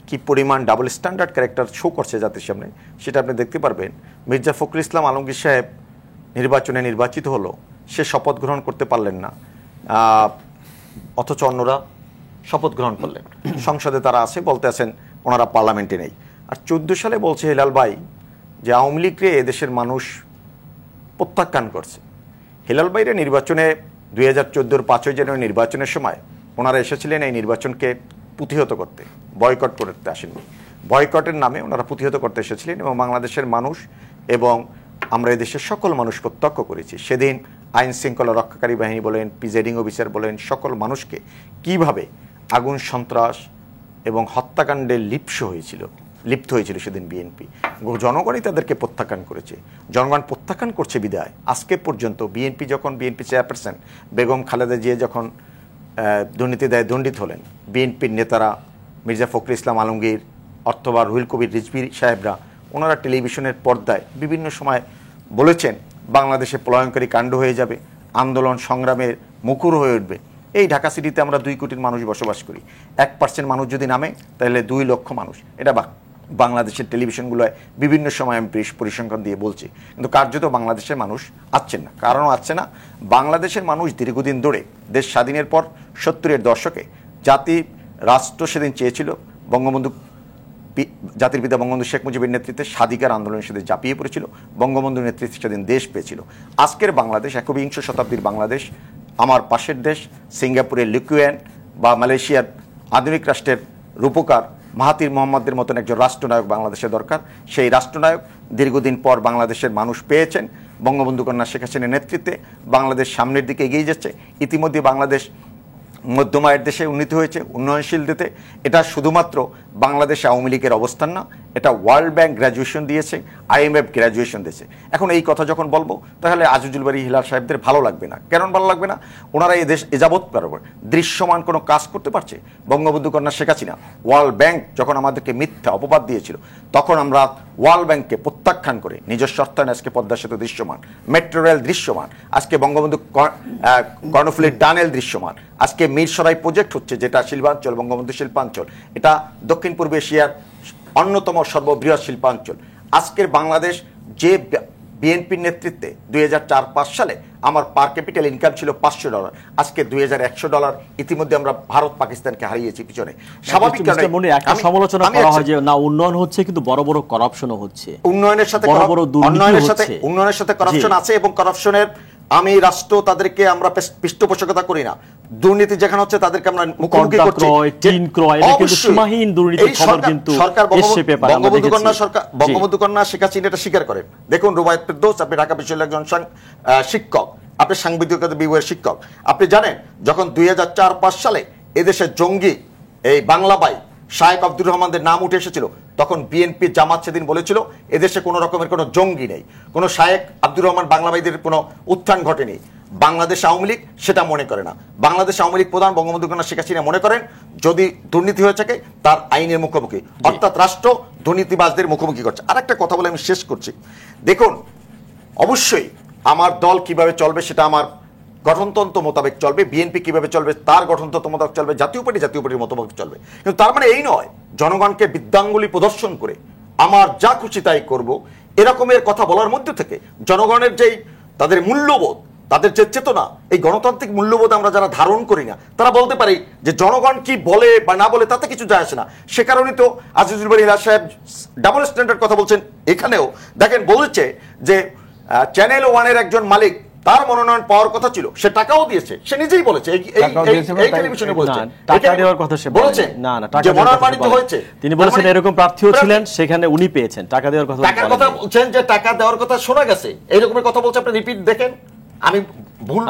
কি পরিমাণ ডাবল স্ট্যান্ডার্ড ক্যারেক্টার শো করছে জাতির সামনে, সেটা আপনি দেখতে পারবেন। মির্জা ফখরুল ইসলাম আলমগীর সাহেব নির্বাচনে নির্বাচিত হলো, সে শপথ গ্রহণ করতে পারলেন না, অথচ অন্যরা শপথ গ্রহণ করলেন। সংসদে তারা আছে, বলতে আছেন ওনারা পার্লামেন্টে নেই। আর 14 সালে বলছে হেলাল ভাই যে আওয়ামী লীগকে এদেশের মানুষ প্রত্যাখ্যান করছে। হেলাল ভাইরা নির্বাচনে 2014 5 জানুয়ারি নির্বাচনের সময় ওনারা এসেছিলেন এই নির্বাচনকে প্রতিহত করতে, বয়কট করতে আসেননি। বয়কটের নামে ওনারা প্রতিহত করতে এসেছিলেন এবং বাংলাদেশের মানুষ এবং আমরা এদেশের সকল মানুষ প্রত্যক্ষ করেছি। সেদিন আইন শৃঙ্খলা রক্ষাকারী বাহিনী বলেন, প্রিজাইডিং অফিসার বলেন, সকল মানুষকে কিভাবে আগুন সন্ত্রাস এবং হত্যাকাণ্ডে লিপ্ত হয়েছিল সেদিন বিএনপি। জনগণই তাদেরকে প্রত্যাখ্যান করেছে। জনগণ প্রত্যাখ্যান করছে বিদায় আজকে পর্যন্ত বিএনপি চেয়ারপারসন বেগম খালেদা জিয়া যখন দুর্নীতি দায়ে দণ্ডিত হলেন, বিএনপির নেতারা মির্জা ফখরুল ইসলাম আলমগীর অথবা রুহুল কবির রিজভী সাহেবরা ওনারা টেলিভিশনের পর্দায় বিভিন্ন সময় বলেছেন বাংলাদেশে প্রলয়ঙ্করী কাণ্ড হয়ে যাবে, আন্দোলন সংগ্রামের মুখর হয়ে উঠবে। এই ঢাকা সিটিতে আমরা 2 কোটির মানুষ বসবাস করি, 1% মানুষ যদি নামে তাহলে 2 লক্ষ মানুষ। এটা বাংলাদেশের টেলিভিশনগুলোয় বিভিন্ন সময় আমি পরিসংখ্যান দিয়ে বলছি, কিন্তু কার্যত বাংলাদেশের মানুষ আসছেন না। কারণও আসছে না, বাংলাদেশের মানুষ দীর্ঘদিন ধরে দেশ স্বাধীনের পর 70-এর দশকে রাষ্ট্র সেদিন চেয়েছিল, জাতির পিতা বঙ্গবন্ধু শেখ মুজিবের নেতৃত্বে স্বাধিকার আন্দোলনের সাথে ঝাঁপিয়ে পড়েছিল, বঙ্গবন্ধুর নেতৃত্বে সেদিন দেশ পেয়েছিল। আজকের বাংলাদেশ 21শ শতাব্দীর বাংলাদেশ, আমার পাশের দেশ সিঙ্গাপুরের লিকুয়েন বা মালয়েশিয়ার আধুনিক রাষ্ট্রের রূপকার মাহাতির মোহাম্মদের মতন একজন রাষ্ট্রনায়ক বাংলাদেশে দরকার। সেই রাষ্ট্রনায়ক দীর্ঘদিন পর বাংলাদেশের মানুষ পেয়েছেন। বঙ্গবন্ধু কন্যা শেখ হাসিনার নেতৃত্বে বাংলাদেশ সামনের দিকে এগিয়ে যাচ্ছে। ইতিমধ্যে বাংলাদেশ মধ্যম আয়ের দেশে উন্নীত হয়েছে, উন্নয়নশীল দেশে। এটা শুধুমাত্র বাংলাদেশ আওয়ামী লীগের অবস্থান না, এটা ওয়ার্ল্ড ব্যাংক গ্র্যাজুয়েশন দিয়েছে, IMF গ্র্যাজুয়েশন দিয়েছে। এখন এই কথা যখন বলবো তাহলে আজিজুল বারী হিলাল সাহেবদের ভালো লাগবে না। কেন ভালো লাগবে না? ওনারা এই দেশ এযাবৎ দৃশ্যমান কোনো কাজ করতে পারছে। বঙ্গবন্ধু কন্যা শেখ হাসিনা, ওয়ার্ল্ড ব্যাংক যখন আমাদেরকে মিথ্যা অপবাদ দিয়েছিল, তখন আমরা ওয়ার্ল্ড ব্যাংককে প্রত্যাখ্যান করে নিজস্ব অর্থায়নে আজকে পদ্মা সেতু দৃশ্যমান, মেট্রো রেল দৃশ্যমান, আজকে বঙ্গবন্ধু কর্ণফুলী টানেল দৃশ্যমান, আজকে মিরসরাই প্রজেক্ট হচ্ছে, যেটা শিল্পাঞ্চল, বঙ্গবন্ধু শিল্পাঞ্চল, এটা দক্ষিণ পূর্ব এশিয়ার অন্যতম সর্ববৃহৎ শিল্পাঞ্চল। আজকের বাংলাদেশ যে বিএনপির নেতৃত্বে 2004-05 সালে আমার পার ক্যাপিটাল ইনকাম ছিল $500, আজকে $2000 ইতিমধ্যে আমরা ভারত পাকিস্তানকে হারিয়েছি পিছনে। স্বাভাবিক কারণে
একটা সমালোচনা করা হয় যে না উন্নয়ন হচ্ছে কিন্তু বড় বড় করাপশনও হচ্ছে,
উন্নয়নের সাথে উন্নয়নের সাথে করাপশন আছে, এবং করাপশনের আমি রাষ্ট্র তাদেরকে আমরা পৃষ্ঠপোষকতা করি না। দুর্নীতি যেখানে হচ্ছে তাদেরকে আমরা মুখোমুখি করছি। বঙ্গবন্ধু কন্যা শেখ হাসিনা এটা স্বীকার করেন। দেখুন রুবায়েত ফেরদৌস, আপনি ঢাকা বিশ্ববিদ্যালয়ের একজন শিক্ষক, আপনি সাংবাদিকতা বিভাগের শিক্ষক, আপনি জানেন যখন 2004-05 সালে এদেশে জঙ্গি এই বাংলা বাই শায়েখ আব্দুর রহমানদের নাম উঠে এসেছিল, তখন বিএনপি জামাত সেদিন বলেছিল এদেশে কোনো রকমের কোনো জঙ্গি নেই, কোনো শায়েখ আব্দুর রহমান বাংলাবাইদের কোনো উত্থান ঘটেনি। বাংলাদেশ আওয়ামী লীগ সেটা মনে করে না। বাংলাদেশ আওয়ামী লীগ প্রধান বঙ্গবন্ধু কন্যা শেখ হাসিনা মনে করেন যদি দুর্নীতি হয়ে থাকে তার আইনের মুখোমুখি, অর্থাৎ রাষ্ট্র দুর্নীতিবাজদের মুখোমুখি করছে। আর একটা কথা বলে আমি শেষ করছি। দেখুন অবশ্যই আমার দল কিভাবে চলবে সেটা আমার গঠনতন্ত্র মোতাবেক চলবে, বিএনপি কিভাবে চলবে তার গঠনতন্ত্র মোতাবেক চলবে, জাতীয় পার্টির মোতাবেক চলবে। কিন্তু তার মানে এই নয় জনগণকে বিদ্যাঙ্গুলি প্রদর্শন করে আমার যা খুশি তাই করব, এরকমের কথা বলার মধ্যে থেকে জনগণের যেই তাদের মূল্যবোধ, তাদের যে চেতনা, এই গণতান্ত্রিক মূল্যবোধ আমরা যারা ধারণ করি না তারা বলতে পারি যে জনগণ কি বলে বা না বলে তাতে কিছু যায় আসে না। সে কারণে তো আজিজুল বারী হিলাল সাহেব ডাবল স্ট্যান্ডার্ড কথা বলছেন। এখানেও দেখেন বলেছে যে চ্যানেল ওয়ানের একজন মালিক তার মনোনয়ন পাওয়ার কথা ছিল, সে টাকাও দিয়েছে, সে নিজেই বলেছে এই টেলিভিশনে বলেছে
টাকা দেওয়ার কথা, সে বলেছে না না টাকা
মনোনয়ন বাণিজ্য হয়েছে,
তিনি বলেছেন এরকম প্রার্থীও ছিলেন সেখানে উনি পেয়েছেন, টাকা দেওয়ার কথা
বলছেন যে টাকা দেওয়ার কথা শোনা গেছে, এইরকমের কথা বলছে। আপনি রিপিট দেখেন, আমি ভুল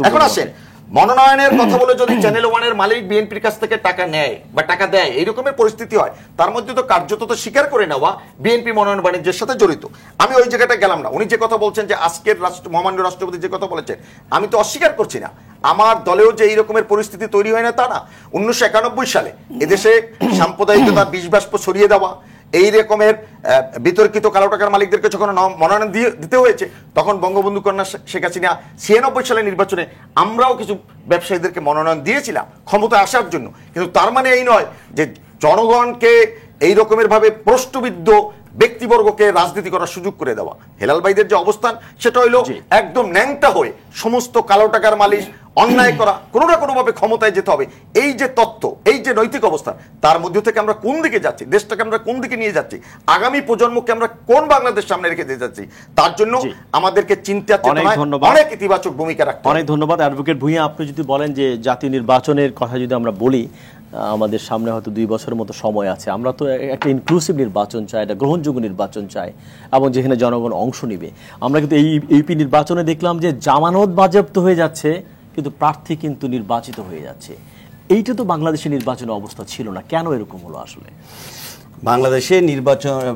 এখন আসেন মনোনয়নের কথা বলে যদি চ্যানেল ওয়ানের মালিক বিএনপির কাছ থেকে টাকা নেয় বা টাকা দেয় এইরকমের পরিস্থিতি হয়, তার মধ্যে তো কার্যত তো স্বীকার করে নেওয়া বিএনপি মনোনয়ন বাণিজ্যের সাথে জড়িত। আমি ওই জায়গাটা গেলাম না। উনি যে কথা বলছেন যে আজকের মহামান্য রাষ্ট্রপতি যে কথা বলেছেন আমি তো অস্বীকার করছি না। আমার দলেও যে এই রকমের পরিস্থিতি তৈরি হয় না তা না। 1991 সালে এদেশে সাম্প্রদায়িকতা বিষ বাষ্প ছড়িয়ে দেওয়া, এই রকমের বিতর্কিত কালো টাকার মালিকদেরকে যখন মনোনয়ন দিতে হয়েছে তখন বঙ্গবন্ধু কন্যা শেখ হাসিনা 96 সালের নির্বাচনে আমরাও কিছু ব্যবসায়ীদেরকে মনোনয়ন দিয়েছিলাম ক্ষমতায় আসার জন্য। কিন্তু তার মানে এই নয় যে জনগণকে এই রকমের ভাবে প্রশ্নবিদ্ধ ব্যক্তিবর্গকে রাজনীতি করার সুযোগ করে দেওয়া। হেলাল ভাইদের যে অবস্থান সেটা হইল একদম ন্যাংটা হয়ে সমস্ত কালো টাকার মালিক অন্যায় করা, কোনো না কোনো ভাবে ক্ষমতায় যেতে হবে, এই যে তত্ত্ব, এই যে নৈতিক অবস্থা, তার মধ্যে থেকে আমরা কোন দিকে যাচ্ছি, দেশটাকে আমরা কোন দিকে নিয়ে যাচ্ছি, আগামী প্রজন্মকে আমরা কোন বাংলাদেশ সামনে রেখে দিয়ে যাচ্ছি, তার জন্য আমাদেরকে চিন্তা চেতনায় অনেক ইতিবাচক ভূমিকা রাখতে হবে।
অনেক ধন্যবাদ অ্যাডভোকেট ভূঁইয়া। আপনি যদি বলেন যে জাতীয় নির্বাচনের কথা যদি আমরা বলি, আমাদের সামনে হয়তো 2 বছরের মতো সময় আছে, আমরা তো একটা ইনক্লুসিভ নির্বাচন চাই, একটা গ্রহণযোগ্য নির্বাচন চাই এবং যেখানে জনগণ অংশ নিবে। আমরা কিন্তু এই ইউপি নির্বাচনে দেখলাম যে জামানত বাজেয়াপ্ত হয়ে যাচ্ছে কিন্তু প্রার্থী কিন্তু নির্বাচিত হয়ে যাচ্ছে। এইটা তো বাংলাদেশের নির্বাচনের অবস্থা ছিল না, কেন এরকম হলো আসলে?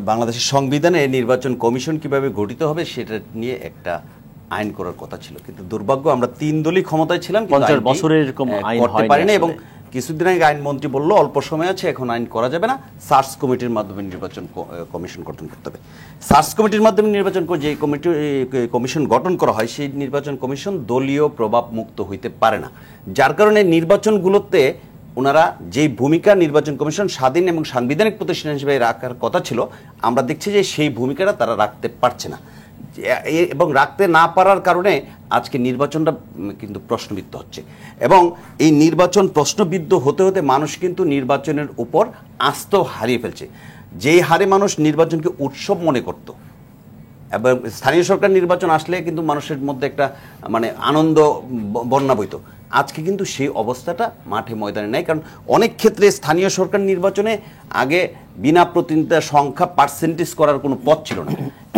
বাংলাদেশের সংবিধানে নির্বাচন কমিশন কিভাবে গঠিত হবে সেটা নিয়ে একটা আইন করার কথা ছিল, কিন্তু দুর্ভাগ্য আমরা 3 দলই ক্ষমতায় ছিলাম,
50 বছরের এরকম আইন
করতে পারিনি। এবং কিছুদিন আগে আইনমন্ত্রী বলল অল্প সময় আছে, এখন আইন করা যাবে না, সার্চ কমিটির মাধ্যমে নির্বাচন কমিশন গঠন করতে হবে। সার্চ কমিটির মাধ্যমে নির্বাচন যে কমিশন গঠন করা হয় সেই নির্বাচন কমিশন দলীয় প্রভাব মুক্ত হইতে পারে না, যার কারণে নির্বাচনগুলোতে ওনারা যেই ভূমিকা নির্বাচন কমিশন স্বাধীন এবং সাংবিধানিক প্রতিষ্ঠান হিসেবে রাখার কথা ছিল, আমরা দেখছি যে সেই ভূমিকাটা তারা রাখতে পারছে না, এবং রাখতে না পারার কারণে আজকে নির্বাচনটা কিন্তু প্রশ্নবিদ্ধ হচ্ছে। এবং এই নির্বাচন প্রশ্নবিদ্ধ হতে হতে মানুষ কিন্তু নির্বাচনের উপর আস্থা হারিয়ে ফেলছে। যেই হারে মানুষ নির্বাচনকে উৎসব মনে করত, এবং স্থানীয় সরকার নির্বাচন আসলে কিন্তু মানুষের মধ্যে একটা আনন্দ বন্যা বইত, আজকে কিন্তু সেই অবস্থাটা মাঠে ময়দানে নাই। কারণ অনেক ক্ষেত্রে স্থানীয় সরকার নির্বাচনে আগে বিনা প্রতিনিধিতার সংখ্যা পার্সেন্টেজ করার কোনো পথ ছিল না।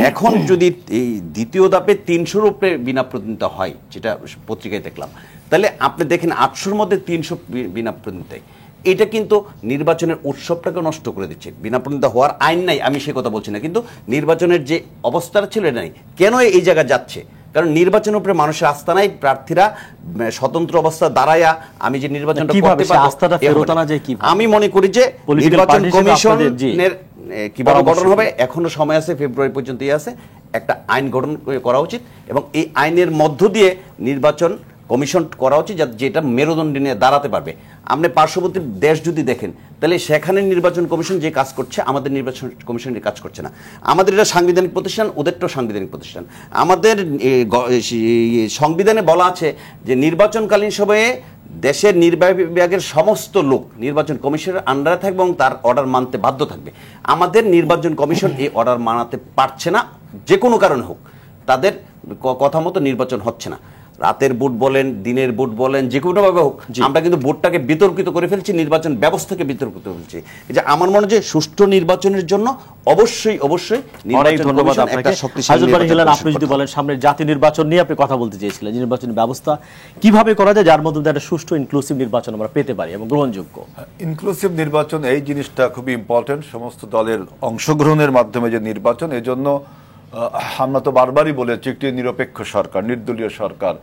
এখন যদি এই দ্বিতীয় ধাপে 300-র উপরে বিনা প্রতিনিধিতা হয়, যেটা পত্রিকায় দেখলাম, তাহলে আপনি দেখেন 800-র মধ্যে 300 বিনা প্রতিনিধিতায়, এটা কিন্তু নির্বাচনের উৎসবটাকে নষ্ট করে দিচ্ছে। বিনা প্রতিনিধিতা হওয়ার আইন নাই, আমি সে কথা বলছি না, কিন্তু নির্বাচনের যে অবস্থাটা ছিল এটা নাই। কেন এই জায়গা যাচ্ছে? কারণ নির্বাচনের উপরে মানুষের আস্থা নাই, প্রার্থীরা স্বতন্ত্র অবস্থা দাঁড়ায়া আমি যে নির্বাচনটা করতে পারবো, আমি মনে করি যে নির্বাচন কমিশনের কিভাবে গঠন হবে এখনো সময় আছে, ফেব্রুয়ারি পর্যন্ত আছে, একটা আইন গঠন করা উচিত এবং এই আইনের মধ্য দিয়ে নির্বাচন কমিশন করা উচিত যেটা মেরুদণ্ড নিয়ে দাঁড়াতে পারবে। আপনি পার্শ্ববর্তী দেশ যদি দেখেন তাহলে সেখানে নির্বাচন কমিশন যে কাজ করছে আমাদের নির্বাচন কমিশনের কাজ করছে না। আমাদের এটা সাংবিধানিক প্রতিষ্ঠান, ওদেরটাও সাংবিধানিক প্রতিষ্ঠান। আমাদের সংবিধানে বলা আছে যে নির্বাচনকালীন সময়ে দেশের নির্বাহী বিভাগের সমস্ত লোক নির্বাচন কমিশনের আন্ডারে থাকবে এবং তার অর্ডার মানতে বাধ্য থাকবে। আমাদের নির্বাচন কমিশন এই অর্ডার মানাতে পারছে না, যে কোনো কারণে হোক, তাদের কথা মতো নির্বাচন হচ্ছে না। রাতের ভোট বলেন, দিনের ভোট বলেন, যে কোনোভাবে হোক, আমরা কিন্তু ভোটটাকে বিতর্কিত করে ফেলছি, নির্বাচন ব্যবস্থাকে বিতর্কিত করে ফেলছি। যে আমার মনে হয় যে সুষ্ঠু নির্বাচনের জন্য অবশ্যই অবশ্যই
অনেক ধন্যবাদ আপনাকে। হাজুল বারী হেলাল, আপনি যদি বলেন সামনে জাতীয় নির্বাচন নিয়ে আপনি কথা বলতে চেয়েছিলেন, যে নির্বাচনী ব্যবস্থা কিভাবে করা যায় যার মধ্যে একটা সুষ্ঠু ইনক্লুসিভ নির্বাচন আমরা পেতে পারি এবং গ্রহণযোগ্য।
ইনক্লুসিভ নির্বাচন এই জিনিসটা খুবই ইম্পর্টেন্ট, সমস্ত দলের অংশগ্রহণের মাধ্যমে যে নির্বাচন, এজন্য আমরা তো বারবারই বলেছি একটি নিরপেক্ষ সরকার, নির্দলীয় সরকার,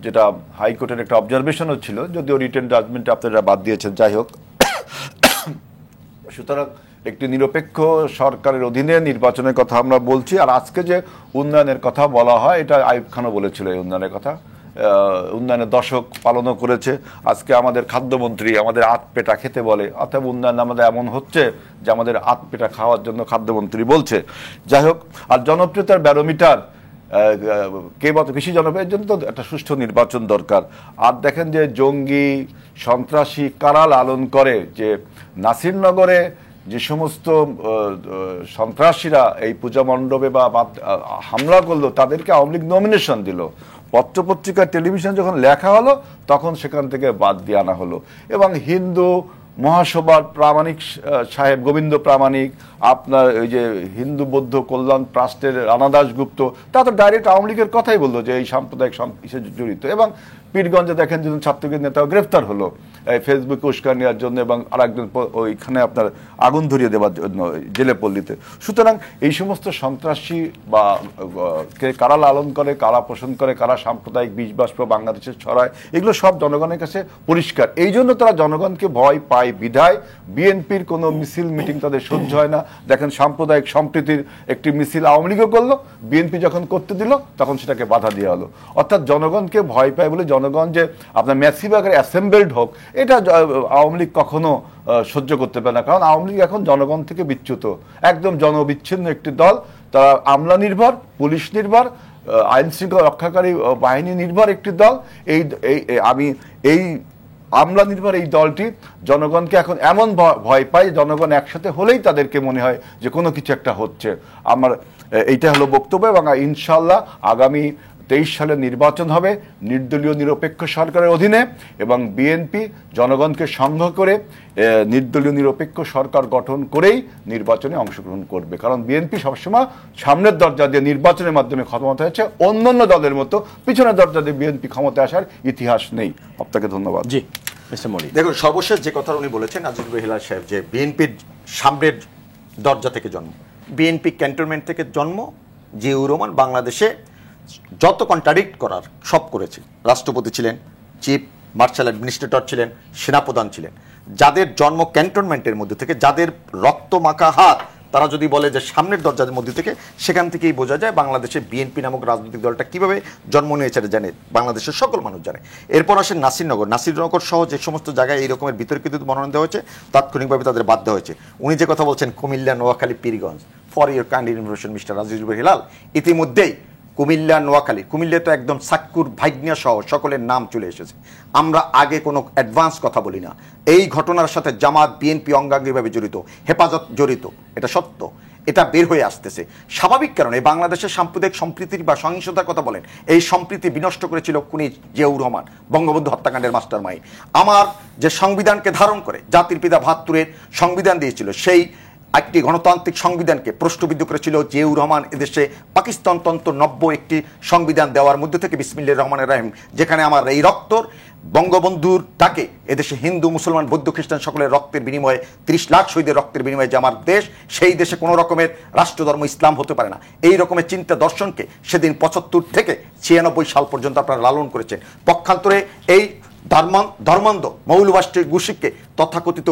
যেটা হাইকোর্টের একটা অবজারভেশনও ছিল, যদিও রিটেন জাজমেন্টে আপনারা বাদ দিয়েছেন, যাই হোক। সুতরাং একটি নিরপেক্ষ সরকারের অধীনে নির্বাচনের কথা আমরা বলছি। আর আজকে যে উন্নয়নের কথা বলা হয়, এটা আইয়ুব খানও বলেছিল এই উন্নয়নের কথা, উন্নয়নের দশক পালনও করেছে। আজকে আমাদের খাদ্যমন্ত্রী আমাদের আতপেটা খেতে বলে, অর্থাৎ উন্নয়ন আমাদের এমন হচ্ছে যে আমাদের আতপেটা খাওয়ার জন্য খাদ্যমন্ত্রী বলছে। যাই হোক, আর জনপ্রিয়তার ব্যারোমিটার কে বলতো কৃষি জনপ্রিয়ের জন্য তো একটা সুষ্ঠু নির্বাচন দরকার। আর দেখেন যে জঙ্গি সন্ত্রাসী কারা লালন করে, যে নাসিরনগরে যে সমস্ত সন্ত্রাসীরা এই পূজা মণ্ডপে বা হামলা করলো, তাদেরকে আওয়ামী লীগ নমিনেশন দিল, পত্রপত্রিকা টেলিভিশন যখন লেখা হলো তখন সেখান থেকে বাদ দিয়ে আনা হলো। এবং হিন্দু মহাসভার প্রামাণিক সাহেব গোবিন্দ প্রামাণিক, আপনার ওই যে হিন্দু বৌদ্ধ কল্যাণ ট্রাস্টের রানা দাশগুপ্ত, তা তো ডাইরেক্ট আওয়ামী লীগের কথাই বললো যে এই সাম্প্রদায়িক জড়িত। এবং পীরগঞ্জে দেখেন যেদিন ছাত্রলীগের নেতাও গ্রেফতার হলো ফেসবুকে উস্কানি নেওয়ার জন্য, এবং আরেকজন ওইখানে আপনার আগুন ধরিয়ে দেওয়ার জন্য জেলে পল্লীতে। সুতরাং এই সমস্ত সন্ত্রাসী বা কারা লালন করে, কারা পোষণ করে, কারা সাম্প্রদায়িক বিষবাষ্প বাংলাদেশে ছড়ায়, এগুলো সব জনগণের কাছে পরিষ্কার। এই জন্য তারা জনগণকে ভয় পায় বিধায় বিএনপির কোনো মিছিল মিটিং তাদের সহ্য হয় না। দেখেন সাম্প্রদায়িক সম্প্রীতির একটি মিছিল আওয়ামী লীগও করলো, বিএনপি যখন করতে দিল তখন সেটাকে বাধা দেওয়া হলো। অর্থাৎ জনগণকে ভয় পায় বলে জনগণ যে আপনার ম্যাসিভ আকারে অ্যাসেম্বলড হোক, এটা আওয়ামী লীগ কখনো সহ্য করতে পারে না। কারণ আওয়ামী লীগ এখন জনগণ থেকে বিচ্যুত, একদম জনবিচ্ছিন্ন একটি দল। তারা আমলা নির্ভর, পুলিশ নির্ভর, আইন শৃঙ্খলা রক্ষাকারী বাহিনী নির্ভর একটি দল। এই আমলা নির্ভর এই দলটি জনগণকে এখন এমন ভয় পায়, জনগণ একসাথে হলেই তাদেরকে মনে হয় যে কোনো কিছু একটা হচ্ছে। আমার এইটা হলো বক্তব্য। এবং ইনশাল্লাহ আগামী 23 সালে নির্বাচন হবে নির্দলীয় নিরপেক্ষ সরকারের অধীনে, এবং বিএনপি জনগণকে সংগ্রহ করে নির্দলীয় নিরপেক্ষ সরকার গঠন করেই নির্বাচনে অংশগ্রহণ করবে। কারণ বিএনপি সবসময় সামনের দরজা দিয়ে নির্বাচনের মাধ্যমে ক্ষমতা হয়েছে, অন্যান্য দলের মতো পিছনের দরজা দিয়ে বিএনপি ক্ষমতা আসার ইতিহাস নেই। আপনাকে ধন্যবাদ।
জি মিস্টার মনি।
দেখুন, সর্বশেষ যে কথা উনি বলেছেন আজিজুল বারী হেলাল সাহেব, যে বিএনপির সামনের দরজা থেকে জন্ম, বিএনপি ক্যান্টনমেন্ট থেকে জন্ম। জিয়াউর রহমান বাংলাদেশে যত কন্ট্রাডিক্ট করার সব করেছে। রাষ্ট্রপতি ছিলেন, চিফ মার্শাল অ্যাডমিনিস্ট্রেটর ছিলেন, সেনাপ্রধান ছিলেন। যাদের জন্ম ক্যান্টনমেন্টের মধ্যে থেকে, যাদের রক্ত মাখা হাত, তারা যদি বলে যে সামনের দরজার মধ্যে থেকে, সেখান থেকেই বোঝা যায় বাংলাদেশে বিএনপি নামক রাজনৈতিক দলটা কিভাবে জন্ম নিয়েছে জানে বাংলাদেশের সকল মানুষ জানে। এরপর আসেন নাসিরনগর সহ যে সমস্ত জায়গায় এই রকমের বিতর্কিত মনোনয়ন দেওয়া হয়েছে, তাৎক্ষণিকভাবে তাদের বাধ্য হয়েছে। উনি যে কথা বলছেন Comilla, Noakhali, Pirganj, for your kind information Mr Azizul Bari Helal, ইতিমধ্যেই কুমিল্লা, নোয়াখালী, কুমিল্লা তো একদম সাক্কুর ভাগ্না সহ সকলের নাম চলে এসেছে। আমরা আগে কোনো অ্যাডভান্স কথা বলি না। এই ঘটনার সাথে জামাত, বিএনপি অঙ্গাঙ্গিভাবে জড়িত, হেফাজত জড়িত, এটা সত্য, এটা বের হয়ে আসতেছে। স্বাভাবিক কারণে বাংলাদেশের সাম্প্রদায়িক সম্প্রীতির বা সহিংসতার কথা বলেন, এই সম্প্রীতি বিনষ্ট করেছিল খুনি জিয়াউর রহমান, বঙ্গবন্ধু হত্যাকাণ্ডের মাস্টারমাইন্ড। আমার যে সংবিধানকে ধারণ করে জাতির পিতা ৭২-এর সংবিধান দিয়েছিল, সেই একটি গণতান্ত্রিক সংবিধানকে প্রশ্নবিদ্ধ করেছিল জিয়াউর রহমান। এদেশে পাকিস্তান তন্ত্র ৯০ একটি সংবিধান দেওয়ার মধ্যে থেকে বিসমিল্লাহির রহমানির রহিম, যেখানে আমার এই রক্তর বঙ্গবন্ধুর ডাকে এদেশে হিন্দু, মুসলমান, বৌদ্ধ, খ্রিস্টান সকলের রক্তের বিনিময়ে, ৩০ লাখ শহীদের রক্তের বিনিময়ে যে আমার দেশ, সেই দেশে কোনো রকমের রাষ্ট্রধর্ম ইসলাম হতে পারে না। এই রকমের চিন্তা দর্শনকে সেদিন ৭৫ থেকে ৯৬ সাল পর্যন্ত আপনারা লালন করেছেন। পক্ষান্তরে এই ধর্মান্ধ মৌলবাদী গোষ্ঠীকে তথাকথিত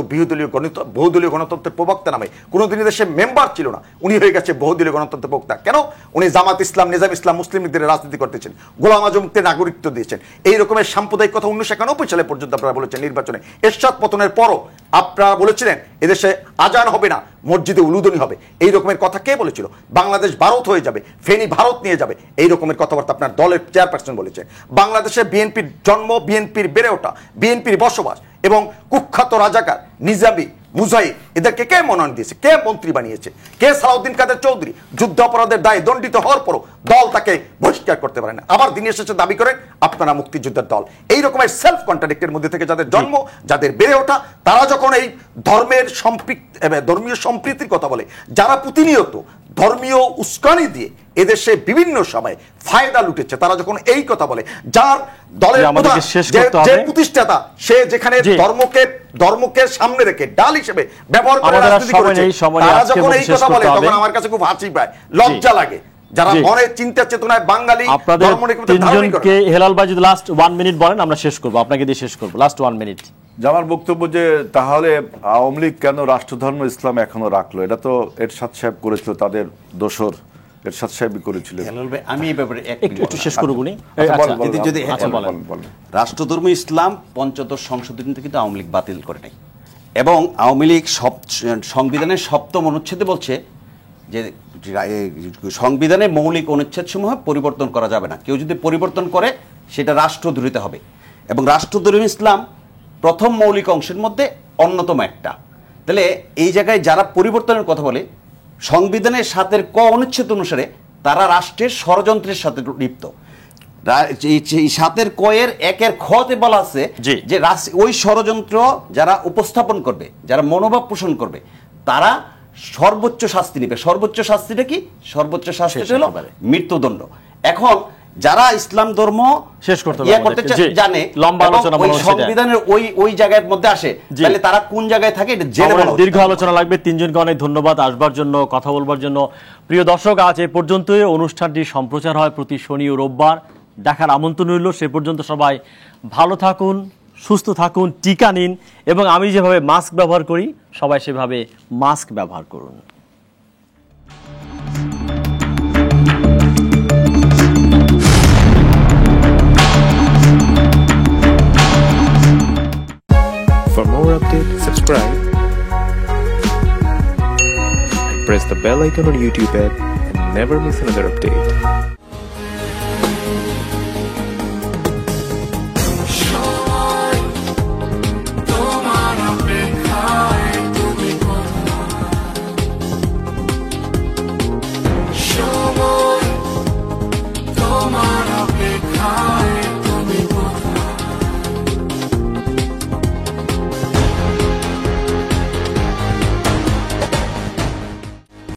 বহুদলীয় গণতন্ত্রের প্রবক্তা নামে কোনোদিন দেশে মেম্বার ছিল না, উনি হয়ে গেছে বহুদলীয় গণতন্ত্রের প্রবক্তা। কেন? উনি জামাত ইসলাম, নিজাম ইসলাম, মুসলিম লীগদের রাজনীতি করতেছেন, গোলাম আজমকে নাগরিকত্ব দিয়েছেন। এই রকমের সাম্প্রদায়িক কথা 1991 সালে পর্যন্ত আপনারা বলেছেন নির্বাচনে। এরশাদ পতনের পরও আপনারা বলেছিলেন এদেশে আজান হবে না, মসজিদে উলুদনি হবে। এই রকমের কথা কে বলেছিল? বাংলাদেশ ভারত হয়ে যাবে, ফেনী ভারত নিয়ে যাবে, এই রকমের কথাবার্তা আপনার দলের চেয়ারপারসন বলেছেন। বাংলাদেশে বিএনপির জন্ম, বিএনপির বেড়ে ওঠা, বিএনপির বসবাস এবং কুখ্যাত রাজাকার নিজামী, মুজাহিদ এদেরকে কে মনোনয়ন দিয়েছে? কে মন্ত্রী বানিয়েছে? কে? সালাউদ্দিন কাদের চৌধুরী যুদ্ধ অপরাধের দায়ে দণ্ডিত হওয়ার পরও দল তাকে বহিষ্কার করতে পারে না। আবার দিনের শেষে দাবি করেন আপনারা মুক্তিযুদ্ধের দল। এই রকমের সেলফ কন্ট্রাডিক্টের মধ্যে থেকে যাদের জন্ম, যাদের বেড়ে ওঠা, তারা যখন এই ধর্মীয় সম্প্রীতির কথা বলে, যারা প্রতিনিয়ত ধর্মীয় উস্কানি দিয়ে এদেশে বিভিন্ন সময় ফায়দা লুটেছে, তারা যখন এই কথা বলে, যার দলের যে প্রতিষ্ঠাতা সে যেখানে ধর্মকে সামনে রেখে ডাল হিসেবে ব্যবহার করে রাজনীতি করেছে, তারা যখন এই কথা বলে তখন আমার কাছে খুব হাসি পায়, লজ্জা লাগে। যারা মনে চিন্তা চেতনায় বাঙালি
তিনজনকে হেলাল ভাই যদি লাস্ট 1 মিনিট বলেন আমরা শেষ করব, আপনাকে দিয়ে শেষ করব, লাস্ট 1 মিনিট।
আমার বক্তব্য যে তাহলে আওয়ামী লীগ কেন রাষ্ট্রধর্ম ইসলাম এখনো রাখলো? এটা তো এরশাদ সাহেব করেছিল, তাদের দোসর এরশাদ সাহেবই করেছিল।
আমি এই ব্যাপারে
একটু শেষ করব।
যদি রাষ্ট্রধর্ম ইসলাম পঞ্চদশ সংশোধনী কিন্তু আওয়ামী লীগ বাতিল করে নাই, এবং আওয়ামী লীগ সংবিধানের 7ম অনুচ্ছেদে বলছে যে সংবিধানের মৌলিক অনুচ্ছেদ সমূহ পরিবর্তন করা যাবে না, কেউ যদি পরিবর্তন করে সেটা রাষ্ট্রদ্রোহিতা হবে। এবং রাষ্ট্রধর্ম ইসলাম প্রথম মৌলিক অংশের মধ্যে অন্যতম একটা। তাহলে এই জায়গায় যারা পরিবর্তনের কথা বলে, সংবিধানের 7-এর ক অনুচ্ছেদ অনুসারে তারা রাষ্ট্রের ষড়যন্ত্রের সাথে লিপ্ত। 7-এর ক এর 1-এর খ-তে বলা আছে যে ওই ষড়যন্ত্র যারা উপস্থাপন করবে, যারা মনোভাব পোষণ করবে, তারা সর্বোচ্চ শাস্তি নেবে। সর্বোচ্চ শাস্তিটা কি? সর্বোচ্চ শাস্তিটা হলো মৃত্যুদণ্ড। এখন যারা ইসলাম ধর্ম শেষ করতে জানে, লম্বা আলোচনা সংবিধানের ওই জায়গার মধ্যে আসে, তাহলে তারা কোন জায়গায় থাকে এটা জেনে বলা। দীর্ঘ আলোচনা লাগবে। তিনজনকে অনেক ধন্যবাদ আসবার জন্য, কথা বলবার জন্য। প্রিয় দর্শক, আজ এ পর্যন্তই। অনুষ্ঠানটি সম্প্রচার হয় প্রতি শনি ও রোববার। দেখার আমন্ত্রণ রইল। সে পর্যন্ত সবাই ভালো থাকুন, সুস্থ থাকুন, টিকা নিন, এবং আমি যেভাবে মাস্ক ব্যবহার করি সবাই সেভাবে মাস্ক ব্যবহার করুন।
For more updates, subscribe and press the bell icon on YouTube app and never miss another update.
তোমার অপেক্ষায়